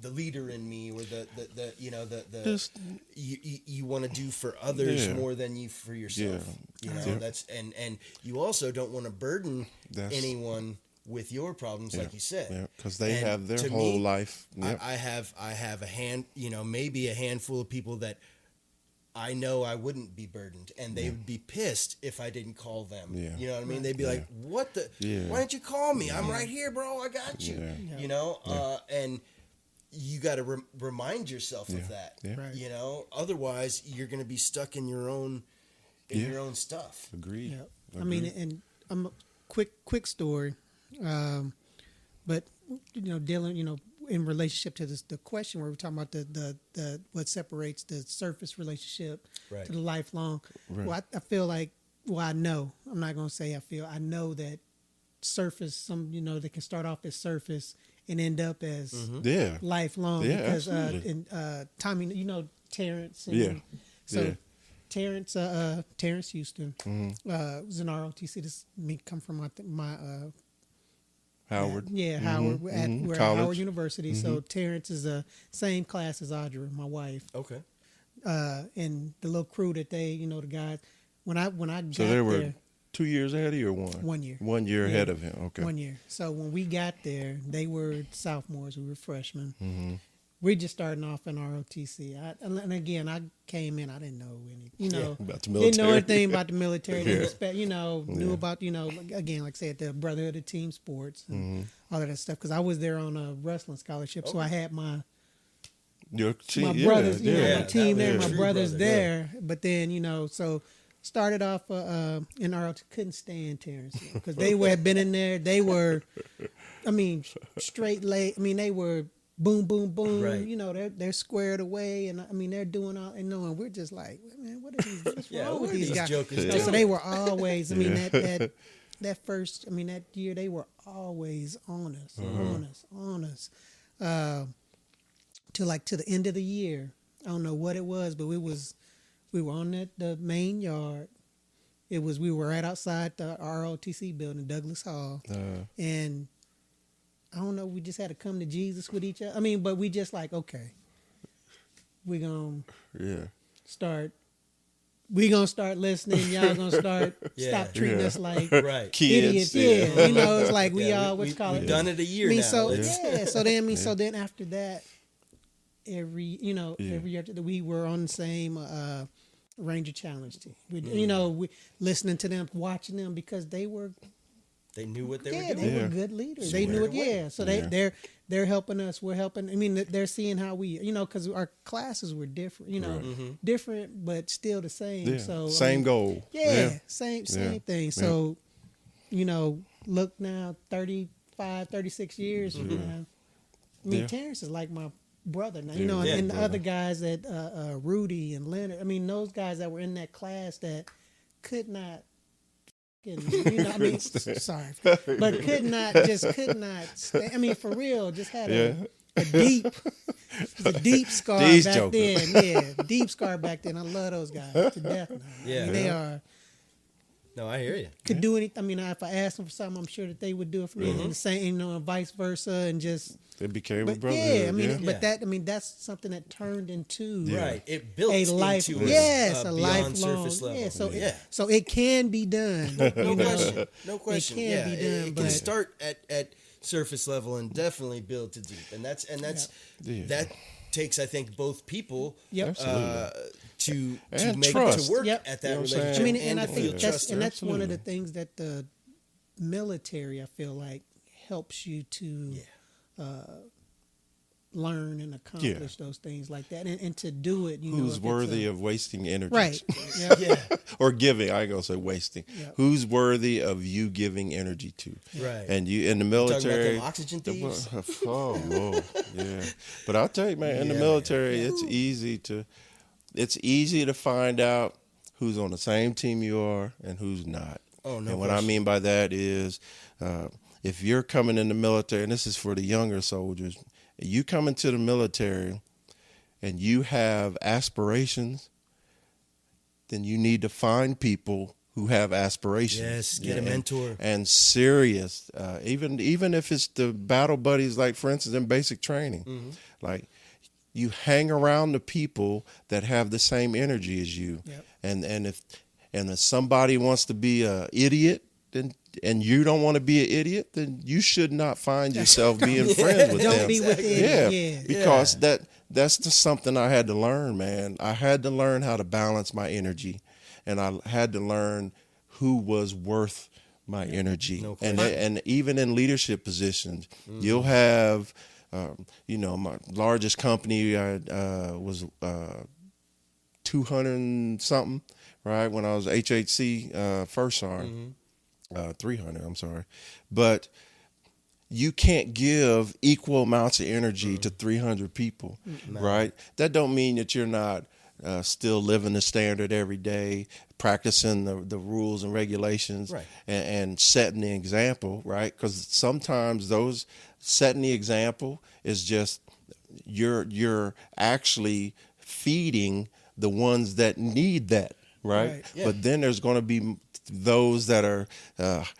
Speaker 3: the leader in me, or the
Speaker 1: Just-
Speaker 3: you want to do for others
Speaker 1: Yeah.
Speaker 3: more than you for yourself.
Speaker 1: Yeah.
Speaker 3: That's and you also don't want to burden
Speaker 1: That's-
Speaker 3: anyone with your problems, like you said.
Speaker 1: Yeah, because they
Speaker 3: And
Speaker 1: have their
Speaker 3: to
Speaker 1: whole
Speaker 3: me,
Speaker 1: life. Yep.
Speaker 3: I have a hand, maybe a handful of people that I know I wouldn't be burdened, and they would be pissed if I didn't call them.
Speaker 1: Yeah.
Speaker 3: You know what I mean? They'd be like, "What the?
Speaker 1: Yeah.
Speaker 3: Why didn't you call me? I'm right here, bro. I got you."
Speaker 1: Yeah.
Speaker 3: And you got to remind yourself of that.
Speaker 1: Yeah.
Speaker 2: Right.
Speaker 3: Otherwise you're going to be stuck in your own your own stuff.
Speaker 1: Agreed.
Speaker 2: Yeah. I mean, and I'm a quick story, but dealing, in relationship to the question where we're talking about the what separates the surface relationship
Speaker 3: Right.
Speaker 2: to the lifelong.
Speaker 1: Right.
Speaker 2: Well, I feel like, I know, I'm not going to say I know that surface, they can start off as surface and end up as
Speaker 1: Yeah.
Speaker 2: lifelong.
Speaker 1: Yeah,
Speaker 2: Because
Speaker 1: absolutely.
Speaker 2: Tommie, Terrence. And,
Speaker 1: Yeah.
Speaker 2: So
Speaker 1: Yeah.
Speaker 2: Terrence Houston
Speaker 1: Mm-hmm.
Speaker 2: was in ROTC. This me come from my
Speaker 1: Howard.
Speaker 2: Howard. We're at
Speaker 1: College.
Speaker 2: Howard University. So Terrence is the same class as Audra, my wife,
Speaker 3: Okay.
Speaker 2: and the little crew that they, the guys. When I got
Speaker 1: So they were
Speaker 2: there,
Speaker 1: 2 years ahead of you, or one?
Speaker 2: 1 year.
Speaker 1: 1 year ahead of him. Okay.
Speaker 2: 1 year. So when we got there, they were sophomores. We were freshmen.
Speaker 1: Mm-hmm.
Speaker 2: We just starting off in ROTC. And again, I came in. I didn't know any,
Speaker 1: About the
Speaker 2: didn't know
Speaker 1: military.
Speaker 2: anything about the military. Didn't
Speaker 1: Yeah.
Speaker 2: expect, knew
Speaker 1: Yeah.
Speaker 2: about, again, like I said, the Brotherhood of team sports and
Speaker 1: Mm-hmm.
Speaker 2: all of that stuff. Because I was there on a wrestling scholarship, so I had my
Speaker 1: Your team,
Speaker 2: my
Speaker 1: yeah,
Speaker 2: brothers,
Speaker 1: yeah.
Speaker 2: my
Speaker 3: that
Speaker 2: team
Speaker 3: was
Speaker 2: there,
Speaker 3: a
Speaker 2: my
Speaker 3: true
Speaker 2: brothers
Speaker 3: brother, yeah.
Speaker 2: there. But then, so started off in ROTC. Couldn't stand Terrence because they had been in there. They were, straight late. They were boom, boom, boom.
Speaker 3: Right.
Speaker 2: They're squared away, and they're doing all. And we're just like, man, what's
Speaker 3: Yeah,
Speaker 2: wrong
Speaker 3: what
Speaker 2: with
Speaker 3: are
Speaker 2: these
Speaker 3: these
Speaker 2: guys?
Speaker 3: jokers
Speaker 2: So
Speaker 3: doing?
Speaker 2: they were always.
Speaker 1: Yeah.
Speaker 2: That that first, I mean, that year they were always on us, on us. To the end of the year. I don't know what it was, but we were on the main yard. We were right outside the ROTC building, Douglas Hall, and I don't know. We just had to come to Jesus with each other. I mean, but we just like, okay, we're gonna start. We gonna start listening. Y'all gonna start stop treating us like
Speaker 1: kids.
Speaker 2: idiots. Yeah, you know, it's like we all
Speaker 3: we've
Speaker 2: it.
Speaker 3: done it a year now.
Speaker 2: So then after that, every year that we were on the same Ranger Challenge team. We listening to them, watching them because they knew what they were doing. They were good leaders. They knew it. Yeah, so they're helping us. We're helping. I mean, they're seeing how we, because our classes were different. Different but still the same.
Speaker 1: Yeah.
Speaker 2: So
Speaker 1: same goal.
Speaker 2: Same thing. So, look now, 35, 36 years from now. I mean, Terrence is like my brother now, and the other guys that Rudy and Leonard. I mean, those guys that were in that class that could not. I mean, sorry, but could not. I mean, for real, just had a deep scar back then. Yeah, deep scar back then. I love those guys to death. Now.
Speaker 3: Yeah,
Speaker 2: I mean, they are.
Speaker 3: No, I hear you.
Speaker 2: Could do anything. I mean, if I asked them for something, I'm sure that they would do it for me. And the same, and vice versa, and just.
Speaker 1: It became a brotherhood.
Speaker 2: Yeah, I mean, but that's something that turned into
Speaker 3: It built
Speaker 2: a life.
Speaker 3: Into
Speaker 2: a
Speaker 3: beyond
Speaker 2: lifelong
Speaker 3: surface level.
Speaker 2: Yeah, so it can be done.
Speaker 3: No question.
Speaker 2: It can be done.
Speaker 3: It can start at surface level and definitely build to deep, and that takes, I think, both people. To make
Speaker 1: trust.
Speaker 3: it to work at that relationship.
Speaker 2: I mean, and I think
Speaker 3: that's
Speaker 2: that's one of the things that the military, I feel like, helps you to learn and accomplish those things like that, and to do it.
Speaker 1: Who's worthy of wasting energy?
Speaker 2: Right.
Speaker 1: Or giving. I ain't gonna say wasting. Who's worthy of you giving energy to?
Speaker 3: Right.
Speaker 1: And you in the military.
Speaker 3: Talking about them oxygen thieves.
Speaker 1: Oh Lord, yeah. But I'll tell you, man, in the military, it's easy to find out who's on the same team you are and who's not.
Speaker 3: Oh, no.
Speaker 1: And what I mean by that is, if you're coming in the military, and this is for the younger soldiers, you come into the military and you have aspirations, then you need to find people who have aspirations.
Speaker 3: Yes, get a mentor.
Speaker 1: And serious, even if it's the battle buddies, like for instance in basic training, like you hang around the people that have the same energy as you. And if somebody wants to be an idiot, and you don't want to be an idiot, then you should not find yourself being friends with them.
Speaker 2: Don't be with idiots.
Speaker 1: Because that's just something I had to learn, man. I had to learn how to balance my energy, and I had to learn who was worth my energy. No question. And even in leadership positions, you'll have, my largest company was 200 and something, right? When I was HHC first sergeant. 300, I'm sorry. But you can't give equal amounts of energy to 300 people, right? That don't mean that you're not still living the standard every day, practicing the rules and regulations, and setting the example, right? Because sometimes those setting the example is just you're actually feeding the ones that need that, right? But then there's going to be those that are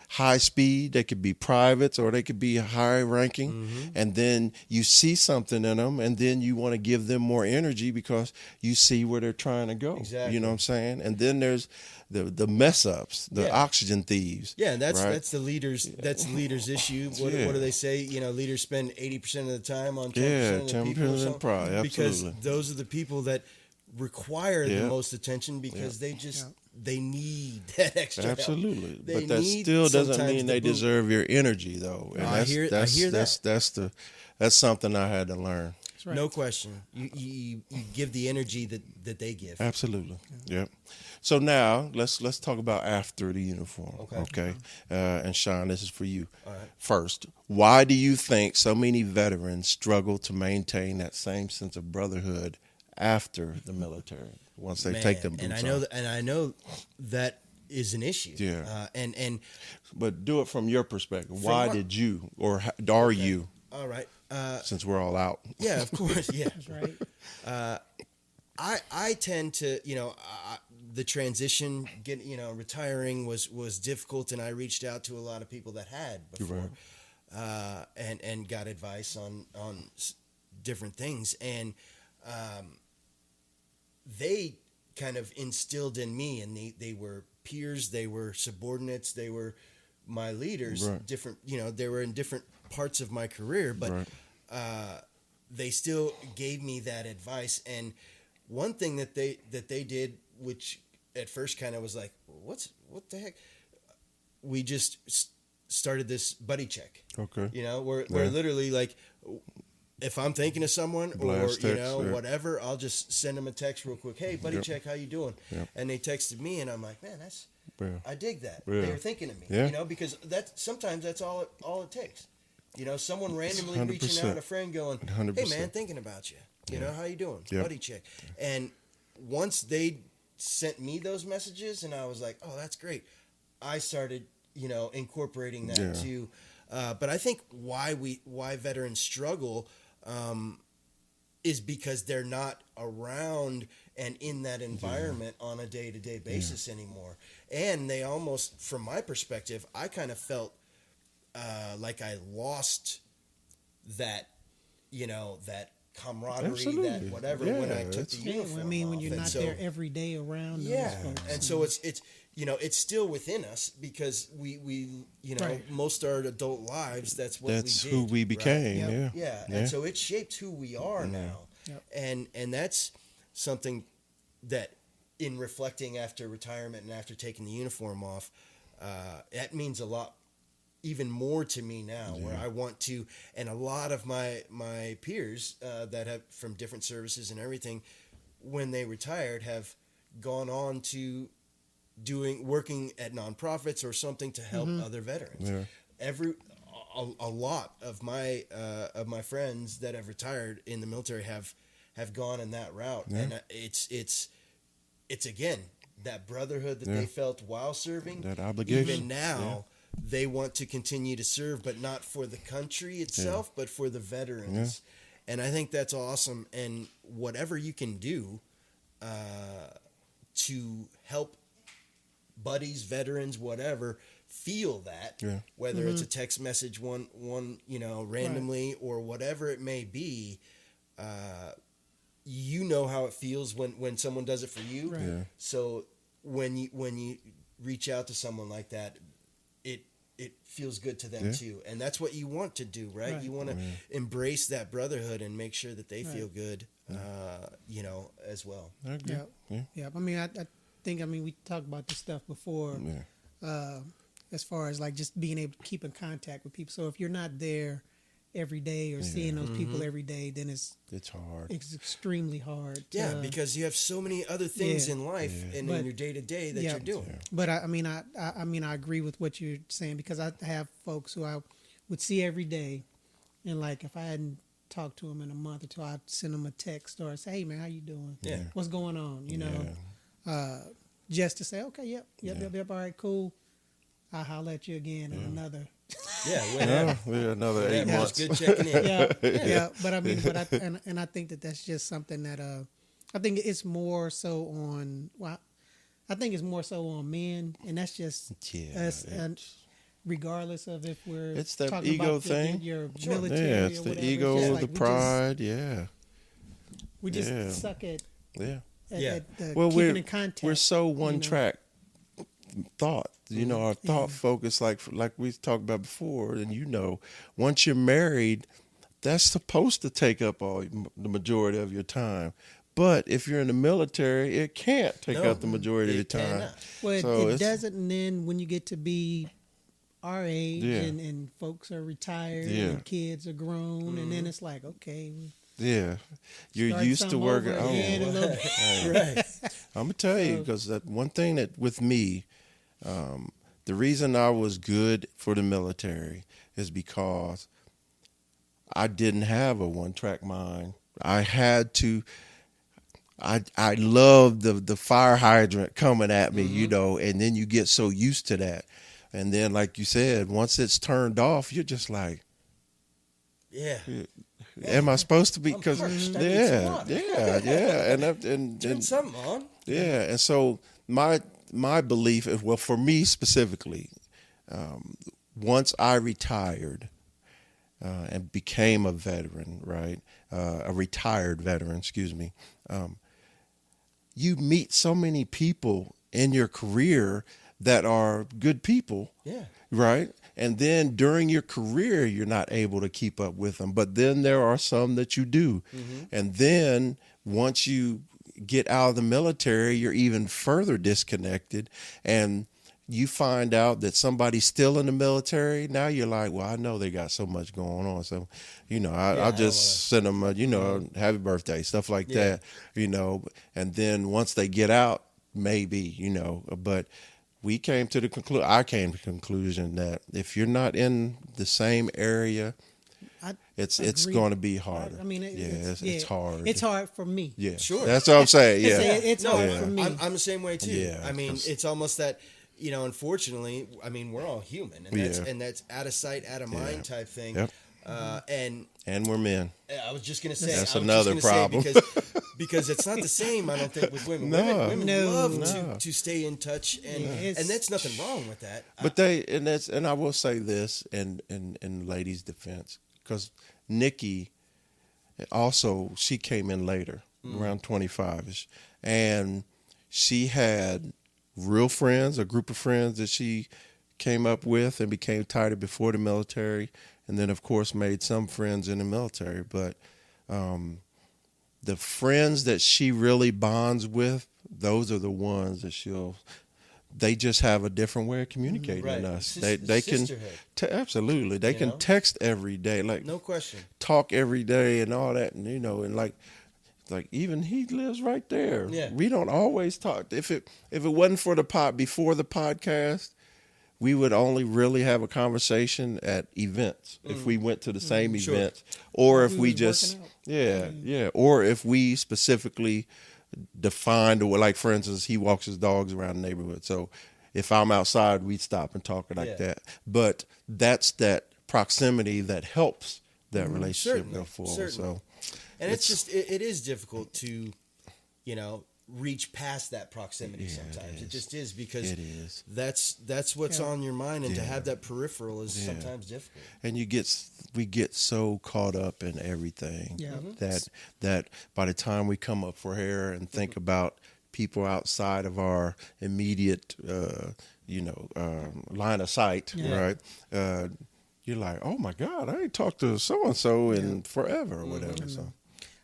Speaker 1: high speed. They could be privates or they could be high ranking, and then you see something in them, and then you want to give them more energy because you see where they're trying to go.
Speaker 3: Exactly.
Speaker 1: You know what I'm saying? And then there's the mess ups, the oxygen thieves.
Speaker 3: Yeah, and that's the leaders. That's the leaders' issue. What do they say? Leaders spend 80% of the time on 10% of the people. 10% of
Speaker 1: probably,
Speaker 3: because those are the people that require the most attention because they need that extra help.
Speaker 1: Absolutely. But that still doesn't mean they deserve your energy, though. And
Speaker 3: I hear that.
Speaker 1: That's something I had to learn.
Speaker 2: That's right.
Speaker 3: No question. You give the energy that they give.
Speaker 1: Absolutely. Yep. So now let's talk about after the uniform. Okay. And Sean, this is for you.
Speaker 3: All right.
Speaker 1: First, why do you think so many veterans struggle to maintain that same sense of brotherhood after the military once they take them boots
Speaker 3: and I know that is an issue.
Speaker 1: Yeah.
Speaker 3: And
Speaker 1: But do it from your perspective.
Speaker 3: From
Speaker 1: Why
Speaker 3: our-
Speaker 1: did you, or are you,
Speaker 3: all right.
Speaker 1: since we're all out?
Speaker 3: Yeah, of course. Yeah.
Speaker 2: That's right.
Speaker 3: I tend to, the transition, retiring was difficult, and I reached out to a lot of people that had before, and got advice on different things, and they kind of instilled in me, and they were peers, they were subordinates, they were my leaders,
Speaker 1: Right.
Speaker 3: different, they were in different parts of my career, but
Speaker 1: Right.
Speaker 3: they still gave me that advice. And one thing that they did, which at first kind of was like, what the heck? We just started this buddy check.
Speaker 1: Okay.
Speaker 3: We're literally like, if I'm thinking of someone
Speaker 1: Blast
Speaker 3: or,
Speaker 1: text, yeah.
Speaker 3: whatever, I'll just send them a text real quick. Hey, buddy
Speaker 1: Yep.
Speaker 3: check, how you doing?
Speaker 1: Yep.
Speaker 3: And they texted me, and I'm like, man,
Speaker 1: Yeah.
Speaker 3: I dig that.
Speaker 1: Yeah.
Speaker 3: They were thinking of me,
Speaker 1: Yeah.
Speaker 3: because sometimes that's all it takes. Someone randomly reaching
Speaker 1: 100%.
Speaker 3: out, a friend going,
Speaker 1: 100%.
Speaker 3: hey man, thinking about you. How you doing?
Speaker 1: Yep.
Speaker 3: Buddy check. And once they sent me those messages, and I was like, oh, that's great. I started, incorporating that
Speaker 1: Yeah.
Speaker 3: too. But I think why veterans struggle is because they're not around and in that environment on a day-to-day basis anymore. And they almost, from my perspective, I kind of felt like I lost that, that camaraderie,
Speaker 1: Absolutely.
Speaker 3: that whatever,
Speaker 1: Yeah,
Speaker 3: when I took the
Speaker 1: it's-
Speaker 3: uniform
Speaker 2: I mean, when
Speaker 3: off.
Speaker 2: you're
Speaker 3: And
Speaker 2: not
Speaker 3: so-
Speaker 2: there every day around
Speaker 3: yeah,
Speaker 2: those folks.
Speaker 3: and so it's it's still within us because we
Speaker 2: Right.
Speaker 3: most of our adult lives that's what
Speaker 1: That's
Speaker 3: we did,
Speaker 1: who we
Speaker 3: right?
Speaker 1: became.
Speaker 2: Yep.
Speaker 1: Yeah.
Speaker 3: Yeah,
Speaker 1: Yeah.
Speaker 3: and so it shaped who we are now,
Speaker 2: Yep.
Speaker 3: and that's something that, in reflecting after retirement and after taking the uniform off, that means a lot, even more to me now. Where I want to, and a lot of my peers that have from different services and everything, when they retired, have gone on to working at nonprofits or something to help other veterans.
Speaker 1: Yeah.
Speaker 3: A lot of my friends that have retired in the military have gone in that route, and it's again that brotherhood that they felt while serving.
Speaker 1: That obligation.
Speaker 3: Even now, they want to continue to serve, but not for the country itself, but for the veterans. And I think that's awesome. And whatever you can do to help buddies, veterans, whatever, feel that, whether it's a text message, one randomly, or whatever it may be, how it feels when someone does it for you.
Speaker 2: Right.
Speaker 1: Yeah.
Speaker 3: So when you reach out to someone like that, it feels good to them too, and that's what you want to do, right?
Speaker 2: Right.
Speaker 3: You want to embrace that brotherhood and make sure that they feel good, as well.
Speaker 1: I agree.
Speaker 2: Yeah. Yeah. I mean, I think, we talked about this stuff before, as far as like just being able to keep in contact with people. So if you're not there every day or seeing those people every day, then it's
Speaker 1: hard.
Speaker 2: It's extremely hard.
Speaker 3: Yeah, because you have so many other things in life and
Speaker 2: But-
Speaker 3: in your day to day that you're doing.
Speaker 2: But I agree with what you're saying, because I have folks who I would see every day, and like if I hadn't talked to them in a month or two, I'd send them a text or say, "Hey man, how you doing?
Speaker 3: Yeah.
Speaker 2: What's going on?" Just to say, "Okay, yep, all right, cool. I'll holler at you again in another."
Speaker 3: Yeah, whatever.
Speaker 1: Another 8
Speaker 3: It's
Speaker 1: months.
Speaker 3: good checking in.
Speaker 2: Yeah. But I think that's just something that I think it's more so on. Well, I think it's more so on men, and that's just us. And regardless of if we're
Speaker 1: It's that
Speaker 2: talking
Speaker 1: ego
Speaker 2: about
Speaker 1: thing.
Speaker 2: your military,
Speaker 1: Yeah, it's
Speaker 2: or
Speaker 1: the
Speaker 2: whatever,
Speaker 1: ego,
Speaker 2: just
Speaker 1: the
Speaker 2: like we
Speaker 1: pride.
Speaker 2: We just suck at
Speaker 1: Yeah.
Speaker 2: well, keeping in contact.
Speaker 1: We're so one track thought. Our thought focus, like we talked about before, and once you're married, that's supposed to take up the majority of your time. But if you're in the military, it can't take up the majority of your time.
Speaker 3: cannot.
Speaker 2: Well,
Speaker 1: So
Speaker 2: it doesn't. And then when you get to be our age, and folks are retired, and kids are grown, and then it's like, okay,
Speaker 1: Yeah, you're
Speaker 2: start
Speaker 1: used to
Speaker 2: something
Speaker 1: working.
Speaker 2: over again a little bit.
Speaker 3: Right.
Speaker 1: I'm gonna tell you, because that one thing that with me, the reason I was good for the military is because I didn't have a one-track mind. I had to I love the fire hydrant coming at me, you know, and then you get so used to that. And then, like you said, once it's turned off, you're just like,
Speaker 3: Yeah.
Speaker 1: am I supposed to be?
Speaker 3: I'm
Speaker 1: Because
Speaker 3: parched. I need some water.
Speaker 1: yeah, and
Speaker 3: Turn something on.
Speaker 1: yeah, and so my belief is, well, for me specifically, once I retired and became a veteran, right, a retired veteran, excuse me, you meet so many people in your career that are good people,
Speaker 3: Yeah.
Speaker 1: right? And then during your career, you're not able to keep up with them. But then there are some that you do. And then once you get out of the military, you're even further disconnected. And you find out that somebody's still in the military. Now you're like, well, I know they got so much going on. So, you know, I'll just send them, you know, happy birthday, stuff like that, you know. And then once they get out, maybe, you know, but I came to the conclusion that if you're not in the same area, it's going to be harder.
Speaker 2: I mean,
Speaker 1: it's hard.
Speaker 2: It's hard for me.
Speaker 1: Yeah,
Speaker 3: Sure.
Speaker 1: That's what I'm saying. Yeah,
Speaker 2: It's hard for me.
Speaker 3: I'm the same way too.
Speaker 1: Yeah,
Speaker 3: I mean, it's almost that, you know, unfortunately, I mean, we're all human, and that's out of sight, out of mind type thing.
Speaker 1: Yep.
Speaker 3: And
Speaker 1: we're men.
Speaker 3: I was just gonna say
Speaker 1: That's another problem.
Speaker 3: because it's not the same. I don't think with women.
Speaker 1: No.
Speaker 3: Women love to stay in touch, and that's nothing wrong with that.
Speaker 1: But I will say this in ladies' defense, because Nikki also, she came in later, around 25ish, and she had real friends, a group of friends that she came up with and became tighter before the military, and then of course made some friends in the military. But the friends that she really bonds with, those are the ones that they just have a different way of communicating than us. They can absolutely, they can text every day, like
Speaker 3: no question,
Speaker 1: talk every day and all that, and you know, and like even he lives right there.
Speaker 3: Yeah.
Speaker 1: We don't always talk. If it wasn't for before the podcast, we would only really have a conversation at events if we went to the same events, or if we just or if we specifically defined, or like for instance, he walks his dogs around the neighborhood. So if I'm outside, we'd stop and talk like that. But that's that proximity that helps that relationship go forward. So,
Speaker 3: and it is difficult to, you know, reach past that proximity sometimes. It just is, because that's what's on your mind, and to have that peripheral is sometimes difficult. And
Speaker 1: we get so caught up in everything that by the time we come up for air and think about people outside of our immediate line of sight, right? You're like, oh my God, I ain't talked to so and so in forever or whatever. So.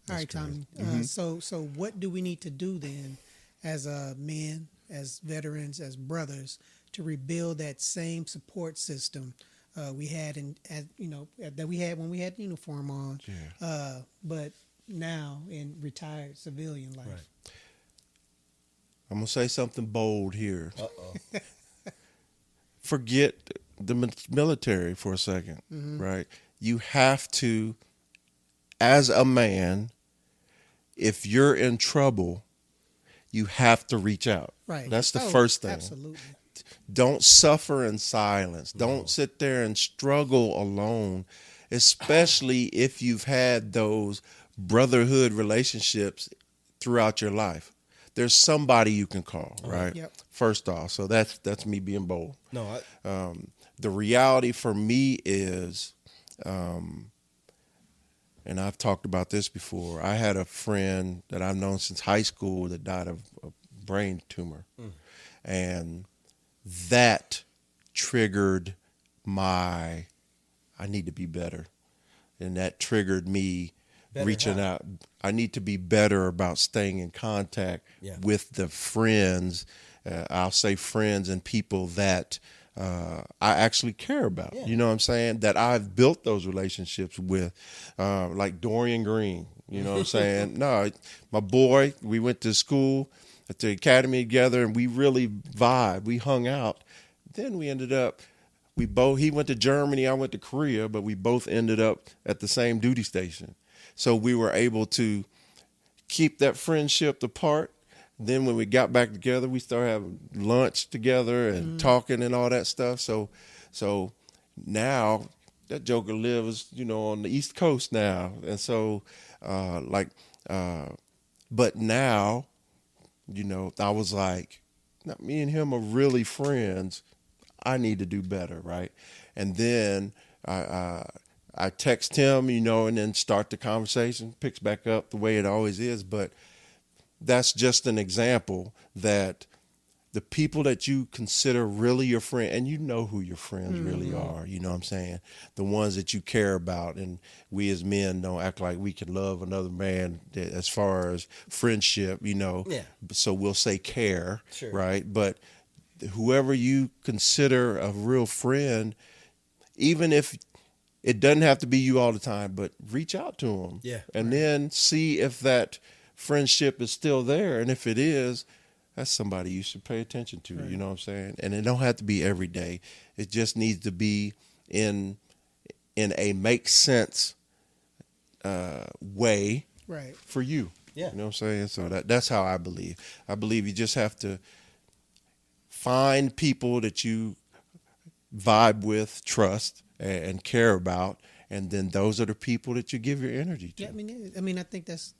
Speaker 2: All right, Tommie. So what do we need to do then, as men, as veterans, as brothers, to rebuild that same support system we had that we had when we had uniform on, but now in retired civilian life?
Speaker 3: Right.
Speaker 1: I'm gonna say something bold here.
Speaker 3: Uh-oh.
Speaker 1: Forget the military for a second, right? You have to, as a man, if you're in trouble, you have to reach out.
Speaker 2: Right.
Speaker 1: That's the first thing.
Speaker 2: Absolutely.
Speaker 1: Don't suffer in silence. Don't sit there and struggle alone, especially if you've had those brotherhood relationships throughout your life. There's somebody you can call, right?
Speaker 2: Yep.
Speaker 1: First off, so that's me being bold.
Speaker 3: No,
Speaker 1: The reality for me is, and I've talked about this before, I had a friend that I've known since high school that died of a brain tumor. And that triggered I need to be better. And that triggered me reaching out. I need to be better about staying in contact with the friends. I'll say friends and people that I actually care about. You know what I'm saying? That I've built those relationships with, like Dorian Green. You know what I'm saying? No, my boy, we went to school at the academy together, and we really vibed. We hung out. Then we ended up, he went to Germany, I went to Korea, but we both ended up at the same duty station. So we were able to keep that friendship apart. Then when we got back together, we started having lunch together and talking and all that stuff. So now that joker lives, on the East Coast now. And so, but now, I was like, me and him are really friends. I need to do better, right? And then I text him, and then start the conversation, picks back up the way it always is. But that's just an example that the people that you consider really your friend, and you know who your friends really are, you know what I'm saying? The ones that you care about. And we as men don't act like we can love another man as far as friendship, Yeah. So we'll say care,
Speaker 3: Sure.
Speaker 1: Right? But whoever you consider a real friend, even if it doesn't have to be you all the time, but reach out to them.
Speaker 3: Yeah.
Speaker 1: And then see if that friendship is still there. And if it is, that's somebody you should pay attention to. Right. You know what I'm saying? And it don't have to be every day. It just needs to be in a make sense way,
Speaker 2: right,
Speaker 1: for you.
Speaker 3: Yeah.
Speaker 1: You know what I'm saying? So that's how I believe. I believe you just have to find people that you vibe with, trust, and care about, and then those are the people that you give your energy to.
Speaker 2: Yeah, I mean, I think that's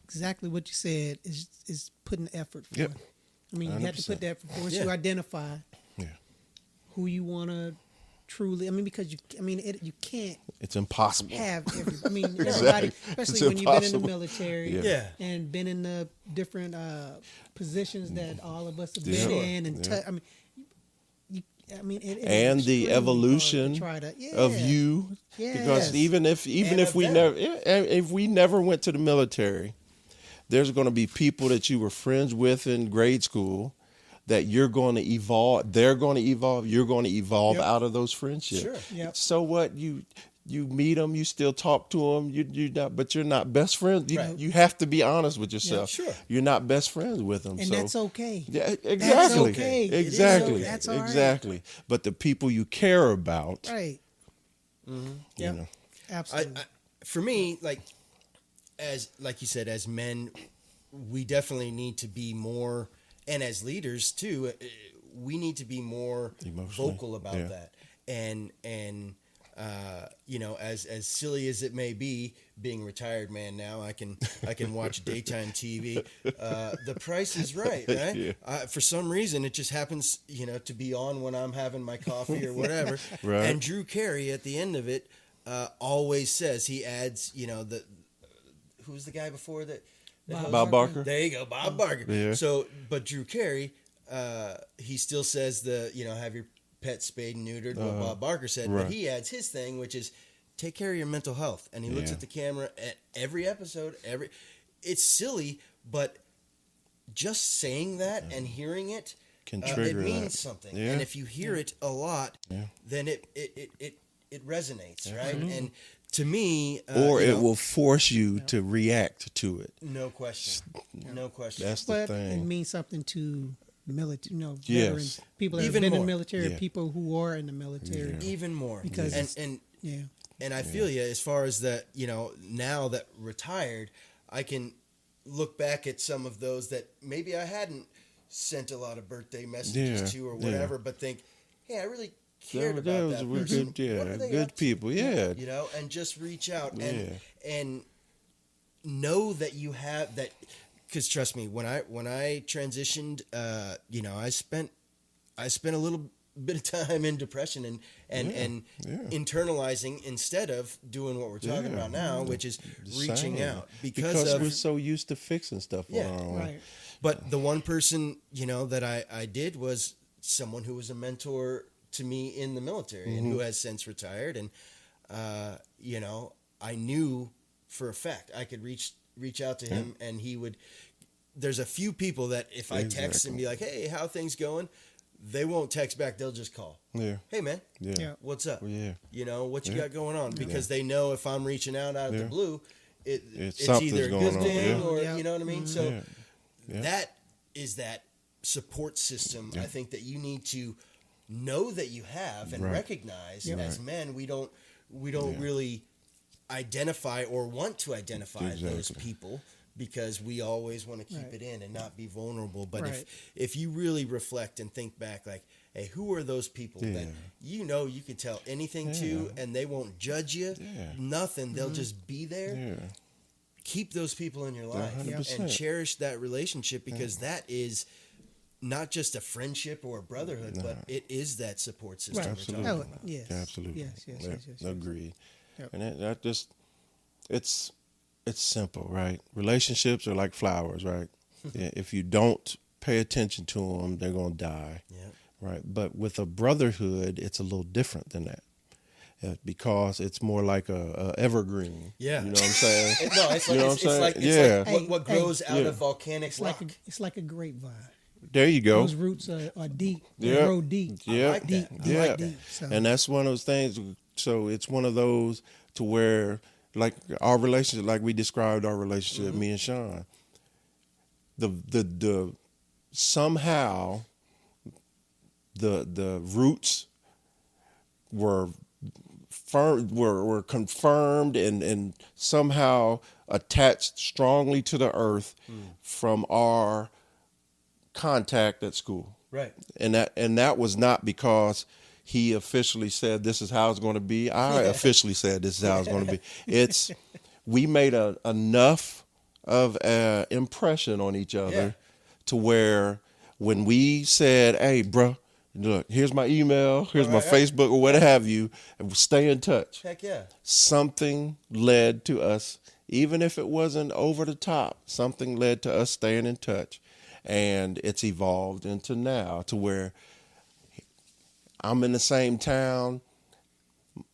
Speaker 2: exactly what you said. Is putting effort for.
Speaker 1: Yep.
Speaker 2: I mean, you
Speaker 1: 100%.
Speaker 2: have to put the effort for. Once
Speaker 3: Yeah.
Speaker 2: you identify
Speaker 1: Yeah.
Speaker 2: who you want to truly. I mean, because you can't
Speaker 1: It's impossible.
Speaker 2: have everybody, especially
Speaker 1: It's
Speaker 2: when you've been in the
Speaker 1: impossible.
Speaker 2: military,
Speaker 3: Yeah.
Speaker 2: and been in the different positions that all of us have
Speaker 1: Yeah.
Speaker 2: been
Speaker 1: Sure.
Speaker 2: in, and
Speaker 1: Yeah.
Speaker 2: it is
Speaker 1: And the
Speaker 2: extremely
Speaker 1: evolution
Speaker 2: hard to try to,
Speaker 1: of you,
Speaker 2: Yes.
Speaker 1: because even
Speaker 3: And
Speaker 1: if
Speaker 3: of
Speaker 1: we
Speaker 3: them.
Speaker 1: if we never went to the military, there's going to be people that you were friends with in grade school that you're going to evolve. They're going to evolve. You're going to evolve
Speaker 2: Yep.
Speaker 1: out of those friendships.
Speaker 3: Sure.
Speaker 2: Yep.
Speaker 1: So what? You meet them, you still talk to them. But you're not best friends.
Speaker 3: Right.
Speaker 1: You have to be honest with yourself.
Speaker 3: sure.
Speaker 1: You're not best friends with them.
Speaker 2: and
Speaker 1: so
Speaker 2: that's okay.
Speaker 1: yeah, exactly.
Speaker 2: That's okay. It is
Speaker 1: Exactly.
Speaker 2: okay. That's all right.
Speaker 1: Exactly. But the people you care about,
Speaker 2: Right.
Speaker 1: you
Speaker 2: Yep.
Speaker 1: know.
Speaker 2: Absolutely.
Speaker 3: For me, like you said, as men, we definitely need to be more, and as leaders too, we need to be more
Speaker 1: Emotionally,
Speaker 3: vocal about
Speaker 1: yeah.
Speaker 3: that. And as silly as it may be, being a retired man now, I can watch daytime TV. The Price is Right, right?
Speaker 1: Yeah.
Speaker 3: For some reason, it just happens, to be on when I'm having my coffee or whatever.
Speaker 1: Right.
Speaker 3: And Drew Carey at the end of it always says, he adds, who's the guy before that?
Speaker 1: Bob Barker.
Speaker 3: There you go, Bob Barker.
Speaker 1: Yeah.
Speaker 3: So, but Drew Carey, he still says have your pet spayed and neutered, what Bob Barker said,
Speaker 1: right.
Speaker 3: but he adds his thing, which is take care of your mental health. And he looks
Speaker 1: Yeah.
Speaker 3: at the camera at every episode. It's silly, but just saying that and hearing it,
Speaker 1: Can
Speaker 3: it
Speaker 1: trigger
Speaker 3: means
Speaker 1: that.
Speaker 3: something.
Speaker 1: Yeah.
Speaker 3: And if you hear it a lot,
Speaker 1: Yeah.
Speaker 3: then it resonates, right? And to me,
Speaker 1: Or it will force you to react to it.
Speaker 3: no question, no question.
Speaker 1: That's the
Speaker 2: But it
Speaker 1: thing.
Speaker 2: means something to military,
Speaker 1: Yes.
Speaker 2: veterans, people that
Speaker 3: Even
Speaker 2: have been
Speaker 3: more.
Speaker 2: in the military,
Speaker 1: Yeah.
Speaker 2: people who are in the military.
Speaker 1: Yeah.
Speaker 3: Even more,
Speaker 2: Because it's-
Speaker 3: and
Speaker 2: Yeah.
Speaker 3: And I feel you as far as that, now that retired, I can look back at some of those that maybe I hadn't sent a lot of birthday messages
Speaker 1: Yeah,
Speaker 3: to or
Speaker 1: yeah.
Speaker 3: whatever, but think, hey, I really cared
Speaker 1: Yeah,
Speaker 3: about that
Speaker 1: we're
Speaker 3: person.
Speaker 1: good,
Speaker 3: What are they
Speaker 1: good
Speaker 3: up to?
Speaker 1: people, yeah.
Speaker 3: And just reach out
Speaker 1: Yeah.
Speaker 3: and know that you have that, because trust me, when I transitioned, I spent a little bit of time in depression and internalizing instead of doing what we're talking about now, which is reaching
Speaker 1: Same.
Speaker 3: out because of
Speaker 1: we're so used to fixing stuff
Speaker 3: Yeah,
Speaker 1: on our own.
Speaker 2: Right.
Speaker 3: But the one person, that I did was someone who was a mentor to me in the military and who has since retired. And, I knew for a fact I could reach out to him and he would. There's a few people that if I text and be like, hey, how things going? They won't text back. They'll just call.
Speaker 1: Yeah.
Speaker 3: Hey, man,
Speaker 1: Yeah.
Speaker 2: Yeah.
Speaker 3: what's up?
Speaker 1: Yeah.
Speaker 3: What you got going on? Because they know if I'm reaching out of the blue, it's
Speaker 1: something's
Speaker 3: either a
Speaker 1: going
Speaker 3: good
Speaker 1: on,
Speaker 3: thing
Speaker 1: yeah.
Speaker 3: or,
Speaker 2: Yeah.
Speaker 3: you know what I mean? So
Speaker 1: Yeah. Yeah.
Speaker 3: that is that support system I think that you need to know that you have and
Speaker 1: Right.
Speaker 3: recognize.
Speaker 2: Yep.
Speaker 3: As men, we don't really identify or want to identify those
Speaker 1: Exactly.
Speaker 3: people because we always want to keep
Speaker 2: Right.
Speaker 3: it in and not be vulnerable. But
Speaker 2: Right.
Speaker 3: if you really reflect and think back, like, hey, who are those people that you could tell anything to, and they won't judge you, nothing. They'll just be there.
Speaker 1: Yeah.
Speaker 3: Keep those people in your life
Speaker 1: 100%.
Speaker 3: and cherish that relationship, because that is not just a friendship or a brotherhood, but it is that support system.
Speaker 2: Right.
Speaker 3: we're
Speaker 1: Absolutely.
Speaker 3: talking
Speaker 2: Oh,
Speaker 3: about.
Speaker 2: yes.
Speaker 1: Absolutely.
Speaker 2: Yes.
Speaker 1: Agreed.
Speaker 2: Yep.
Speaker 1: And that just, it's simple, right? Relationships are like flowers, right? Yeah, if you don't pay attention to them, they're going to die, right? But with a brotherhood, it's a little different than that. Because it's more like a evergreen.
Speaker 3: Yeah.
Speaker 1: You know what I'm saying?
Speaker 3: No, it's like,
Speaker 1: You know
Speaker 3: it's,
Speaker 1: what I'm
Speaker 3: like,
Speaker 1: saying?
Speaker 3: it's
Speaker 1: Yeah.
Speaker 3: like what grows out
Speaker 1: Yeah.
Speaker 3: of volcanic
Speaker 2: It's like
Speaker 3: rock.
Speaker 2: it's like a grapevine.
Speaker 1: There you go.
Speaker 2: Those roots are deep. They
Speaker 1: Yeah.
Speaker 2: grow deep.
Speaker 1: Yeah.
Speaker 3: like
Speaker 2: Deep,
Speaker 3: that.
Speaker 2: deep,
Speaker 1: Yeah.
Speaker 2: deep. So,
Speaker 1: And that's one of those things. So it's one of those to where, like our relationship, like we described our relationship, me and Sean. The somehow the roots were were confirmed and somehow attached strongly to the earth from our contact at school.
Speaker 3: Right.
Speaker 1: And that was not because he officially said this is how it's going to be. I officially said this is how it's going to be. It's we made enough of an impression on each other to where when we said, "Hey, bro, look, here's my email, here's my Facebook or what have you, and stay in touch."
Speaker 3: Heck yeah.
Speaker 1: Something led to us, even if it wasn't over the top, something led to us staying in touch. And it's evolved into now to where I'm in the same town,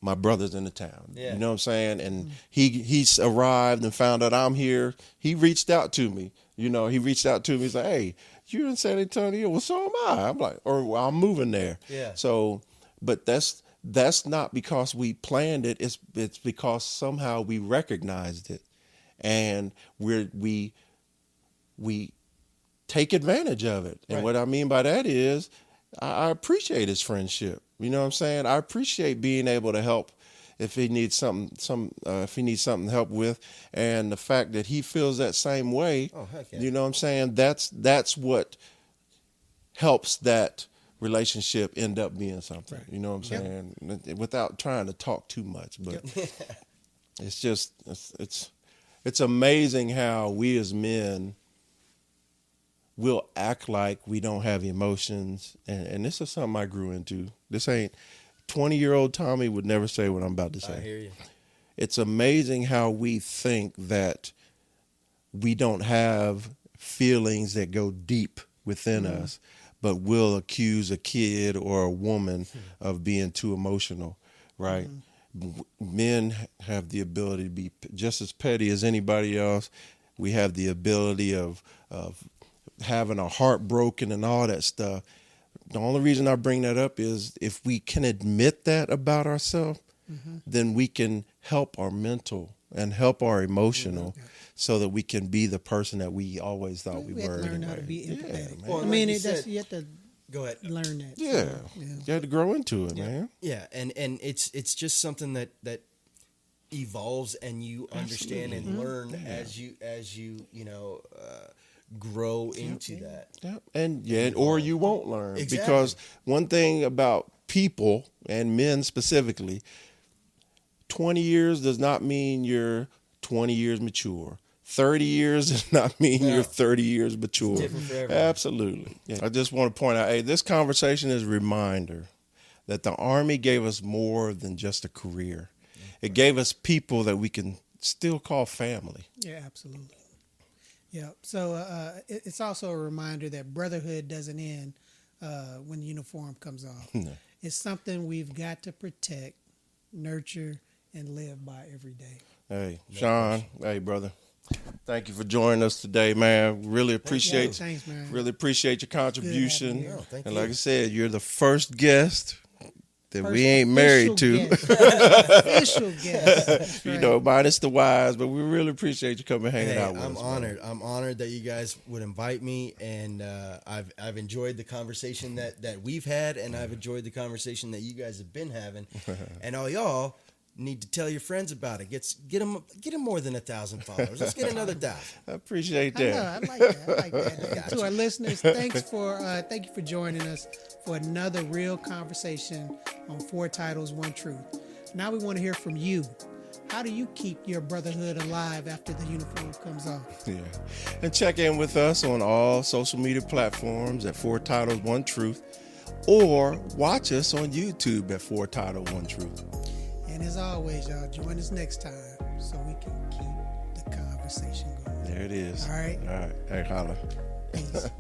Speaker 1: my brother's in the town.
Speaker 3: Yeah.
Speaker 1: You know what I'm saying? And he's arrived and found out I'm here. He reached out to me. You know, he reached out to me. He's like, "Hey, you're in San Antonio? Well, so am I." I'm like, well, I'm moving there.
Speaker 3: Yeah.
Speaker 1: So, but that's not because we planned it. It's because somehow we recognized it, and we take advantage of it. And
Speaker 3: Right.
Speaker 1: what I mean by that is I appreciate his friendship. You know what I'm saying? I appreciate being able to help if he needs something help with, and the fact that he feels that same way.
Speaker 3: Oh, heck yeah.
Speaker 1: You know what I'm saying? That's what helps that relationship end up being something.
Speaker 2: Right.
Speaker 1: You know what I'm saying? Without trying to talk too much, but it's just it's amazing how we as men will act like we don't have emotions, and this is something I grew into. This ain't 20-year-old Tommie would never say what I'm about to say.
Speaker 3: I hear you.
Speaker 1: It's amazing how we think that we don't have feelings that go deep within us, but we'll accuse a kid or a woman of being too emotional, right? Men have the ability to be just as petty as anybody else. We have the ability of having a heart broken and all that stuff. The only reason I bring that up is if we can admit that about ourselves, then we can help our mental and help our emotional so that we can be the person that we always thought we
Speaker 2: we have
Speaker 1: were.
Speaker 2: to learn
Speaker 1: anyway.
Speaker 2: how to be empathetic.
Speaker 1: man.
Speaker 3: Well,
Speaker 2: I
Speaker 3: like
Speaker 2: mean,
Speaker 3: you said-
Speaker 2: you have to
Speaker 3: Go ahead.
Speaker 2: learn that.
Speaker 1: Yeah.
Speaker 2: So,
Speaker 1: You had to grow into it, man.
Speaker 3: Yeah, and it's just something that evolves and you understand and learn as you grow into that.
Speaker 1: Yep. And or you won't learn.
Speaker 3: Exactly.
Speaker 1: Because one thing about people and men specifically, 20 years does not mean you're 20 years mature. 30 years does not mean
Speaker 3: No.
Speaker 1: you're 30 years mature.
Speaker 3: different for everyone.
Speaker 1: Absolutely. Yeah. I just want to point out, hey, this conversation is a reminder that the Army gave us more than just a career. It gave us people that we can still call family.
Speaker 2: Yeah, absolutely. Yeah. So it's also a reminder that brotherhood doesn't end when the uniform comes off.
Speaker 1: No.
Speaker 2: It's something we've got to protect, nurture, and live by every day.
Speaker 1: Hey, Sean, hey, brother. Thank you for joining us today, man. Really appreciate
Speaker 2: Thanks, man.
Speaker 1: Really appreciate your contribution.
Speaker 2: having you.
Speaker 3: Oh, thank
Speaker 1: And
Speaker 3: you.
Speaker 1: like I said, you're the first guest that
Speaker 2: First
Speaker 1: we ain't married to.
Speaker 2: official guest. Official guest. That's
Speaker 1: You
Speaker 2: right.
Speaker 1: know, minus the wives, but we really appreciate you coming hanging
Speaker 3: Hey,
Speaker 1: out with
Speaker 3: I'm
Speaker 1: us.
Speaker 3: honored. I'm honored that you guys would invite me, and I've enjoyed the conversation that we've had, and I've enjoyed the conversation that you guys have been having, and all y'all. need to tell your friends about it. Get them more than 1,000 followers. Let's get another 1,000.
Speaker 1: I appreciate
Speaker 2: I
Speaker 1: that.
Speaker 2: know, I like that. I like that. And to our listeners, thank you for joining us for another real conversation on 4 Titles, 1 Truth. Now we want to hear from you. How do you keep your brotherhood alive after the uniform comes off?
Speaker 1: Yeah. And check in with us on all social media platforms at 4 Titles, 1 Truth, or watch us on YouTube at 4 Titles, 1 Truth.
Speaker 2: And as always, y'all, join us next time so we can keep the conversation going.
Speaker 1: There it is.
Speaker 2: All right.
Speaker 1: All right. Hey, holla.
Speaker 2: Peace.